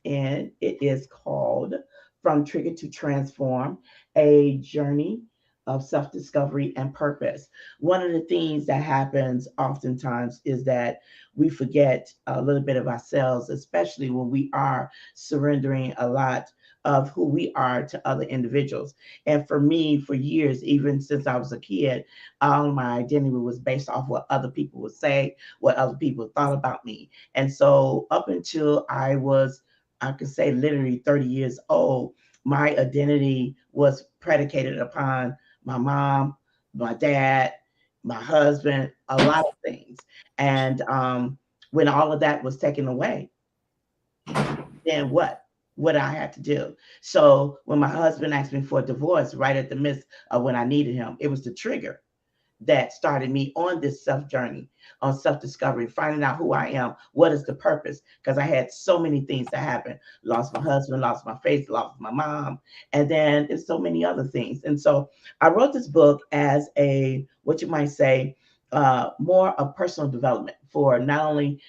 and it is called From Trigger to Transform, A Journey of self-discovery and purpose. One of the things that happens oftentimes is that we forget a little bit of ourselves, especially when we are surrendering a lot of who we are to other individuals. And for me, for years, even since I was a kid, all my identity was based off what other people would say, what other people thought about me. And so up until I was, I could say literally 30 years old, my identity was predicated upon my mom, my dad, my husband, a lot of things. And when all of that was taken away, then what I had to do. So when my husband asked me for a divorce right at the midst of when I needed him, it was the trigger that started me on this self journey, on self discovery, finding out who I am, what is the purpose, because I had so many things that happened. Lost my husband, lost my faith, lost my mom, and then there's so many other things. And so I wrote this book as a, what you might say, more of personal development for not only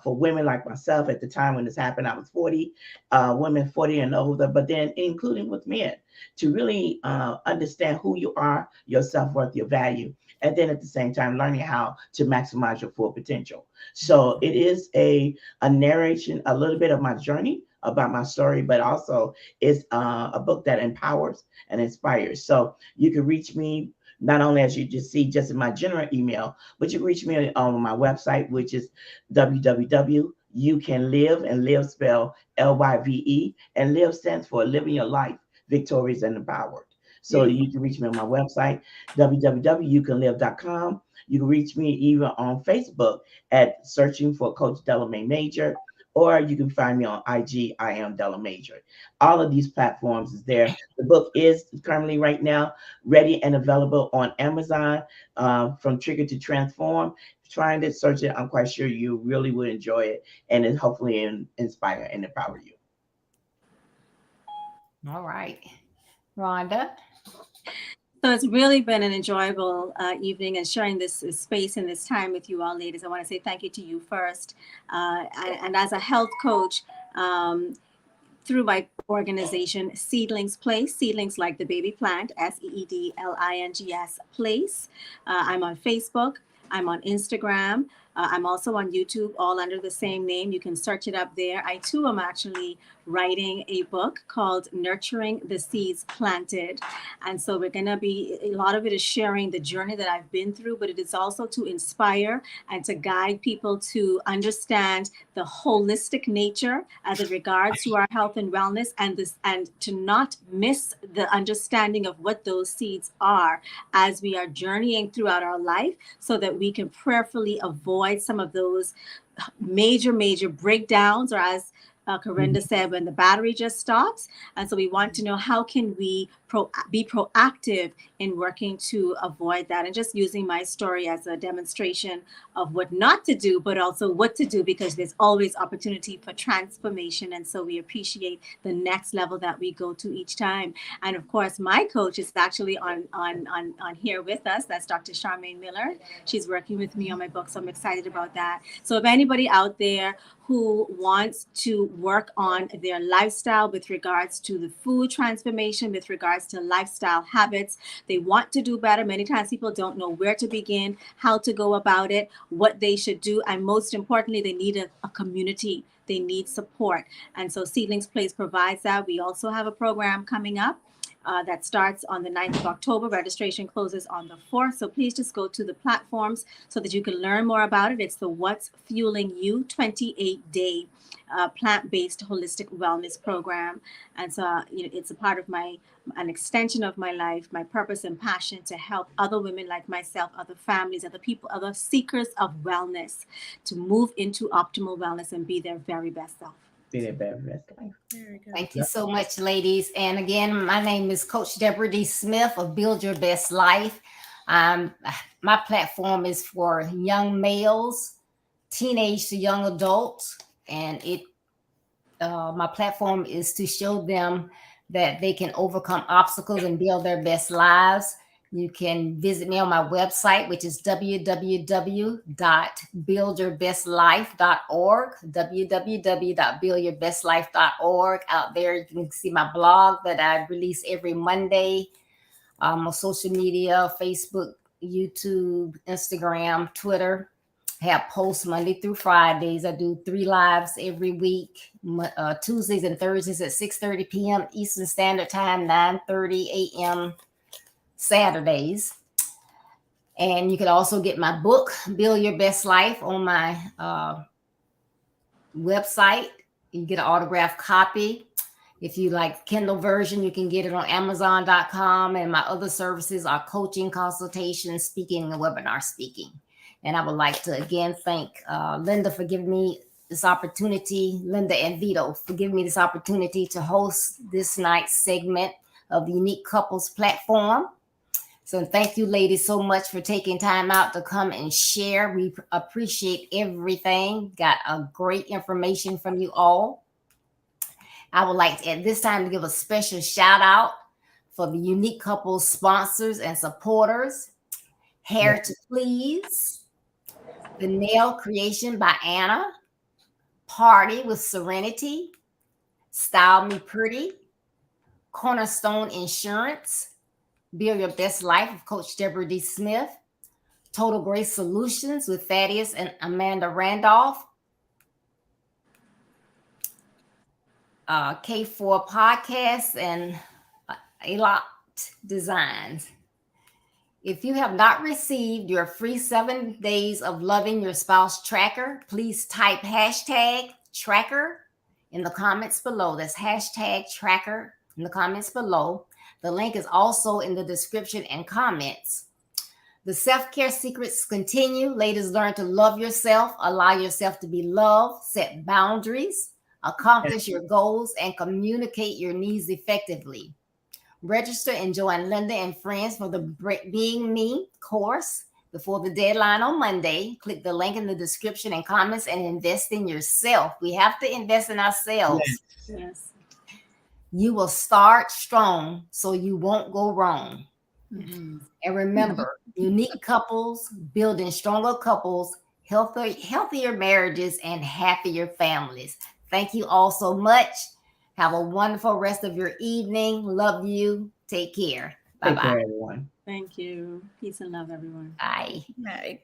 for women like myself. At the time when this happened, I was 40, women 40 and older, but then including with men, to really understand who you are, your self-worth, your value, and then at the same time learning how to maximize your full potential. So it is a narration, a little bit of my journey, about my story, but also it's a book that empowers and inspires. So you can reach me not only, as you just see, just in my general email, but you can reach me on my website, which is www.youcanlive, and live spell LYVE, and live stands for living your life victorious and empowered. So you can reach me on my website, www.youcanlive.com. You can reach me even on Facebook at searching for Coach Della Major, or you can find me on IG, I am Della Major. All of these platforms is there. The book is currently right now ready and available on Amazon, from Trigger to Transform. Trying to search it, I'm quite sure you really would enjoy it, and it hopefully inspire and empower you. All right. Rhonda? So it's really been an enjoyable evening and sharing this space and this time with you all, ladies. I want to say thank you to you first. And as a health coach, through my organization, Seedlings Place, Seedlings like the baby plant, SEEDLINGS Place. I'm on Facebook. I'm on Instagram. I'm also on YouTube, all under the same name. You can search it up there. I too am actually writing a book called Nurturing the Seeds Planted. And so we're going to be, a lot of it is sharing the journey that I've been through, but it is also to inspire and to guide people to understand the holistic nature as it regards to our health and wellness, and to not miss the understanding of what those seeds are as we are journeying throughout our life, so that we can prayerfully avoid some of those major breakdowns, or as Karenda said, when the battery just stops. And so we want to know, how can we be proactive in working to avoid that, and just using my story as a demonstration of what not to do, but also what to do, because there's always opportunity for transformation. And so we appreciate the next level that we go to each time. And of course, my coach is actually on here with us. That's Dr. Charmaine Miller. She's working with me on my book, so I'm excited about that. So if anybody out there who wants to work on their lifestyle with regards to the food transformation, with regards to lifestyle habits, they want to do better. Many times people don't know where to begin, how to go about it, what they should do, and most importantly, they need a community. They need support. And so Seedlings Place provides that. We also have a program coming up that starts on the 9th of October. Registration closes on the 4th. So please just go to the platforms so that you can learn more about it. It's the What's Fueling You 28-day plant-based holistic wellness program. And so it's a part of an extension of my life, my purpose and passion to help other women like myself, other families, other people, other seekers of wellness to move into optimal wellness and be their very best self. Be their very best life. Thank you so much, ladies. And again, my name is Coach Deborah D. Smith of Build Your Best Life. My platform is for young males, teenage to young adults, and my platform is to show them that they can overcome obstacles and build their best lives. You can visit me on my website, which is www.buildyourbestlife.org, www.buildyourbestlife.org. Out there, you can see my blog that I release every Monday. On social media, Facebook, YouTube, Instagram, Twitter. I have posts Monday through Fridays. I do 3 lives every week, Tuesdays and Thursdays at 6:30 p.m. Eastern Standard Time, 9:30 a.m. Saturdays. And you can also get my book, Build Your Best Life, on my website. You get an autographed copy. If you like Kindle version, you can get it on Amazon.com. And my other services are coaching, consultation, speaking, and webinar speaking. And I would like to again thank Linda for giving me this opportunity, Linda and Vito, for giving me this opportunity to host this night's segment of the Unique Couples platform. So thank you, ladies, so much for taking time out to come and share. We appreciate everything. Got a great information from you all. I would like to, at this time, to give a special shout out for the Unique Couples sponsors and supporters. Hair to Please, The Nail Creation by Anna, Party with Serenity, Style Me Pretty, Cornerstone Insurance, Build Your Best Life with Coach Deborah D. Smith, Total Grace Solutions with Thaddeus and Amanda Randolph, K4 Podcasts, and A Lot Designs. If you have not received your free 7 days of loving your spouse tracker, please type hashtag tracker in the comments below. That's hashtag tracker in the comments below. The link is also in the description and comments. The self-care secrets continue. Ladies, learn to love yourself, allow yourself to be loved, set boundaries, accomplish your goals, and communicate your needs effectively. Register and join Linda and friends for the Being Me course before the deadline on Monday. Click the link in the description and comments and invest in yourself. We have to invest in ourselves. Yes. You will start strong so you won't go wrong. Mm-hmm. And remember, unique couples, building stronger couples, healthier marriages, and happier families. Thank you all so much. Have a wonderful rest of your evening. Love you. Take care. Bye-bye. Take care, everyone. Thank you. Peace and love, everyone. Bye. Right.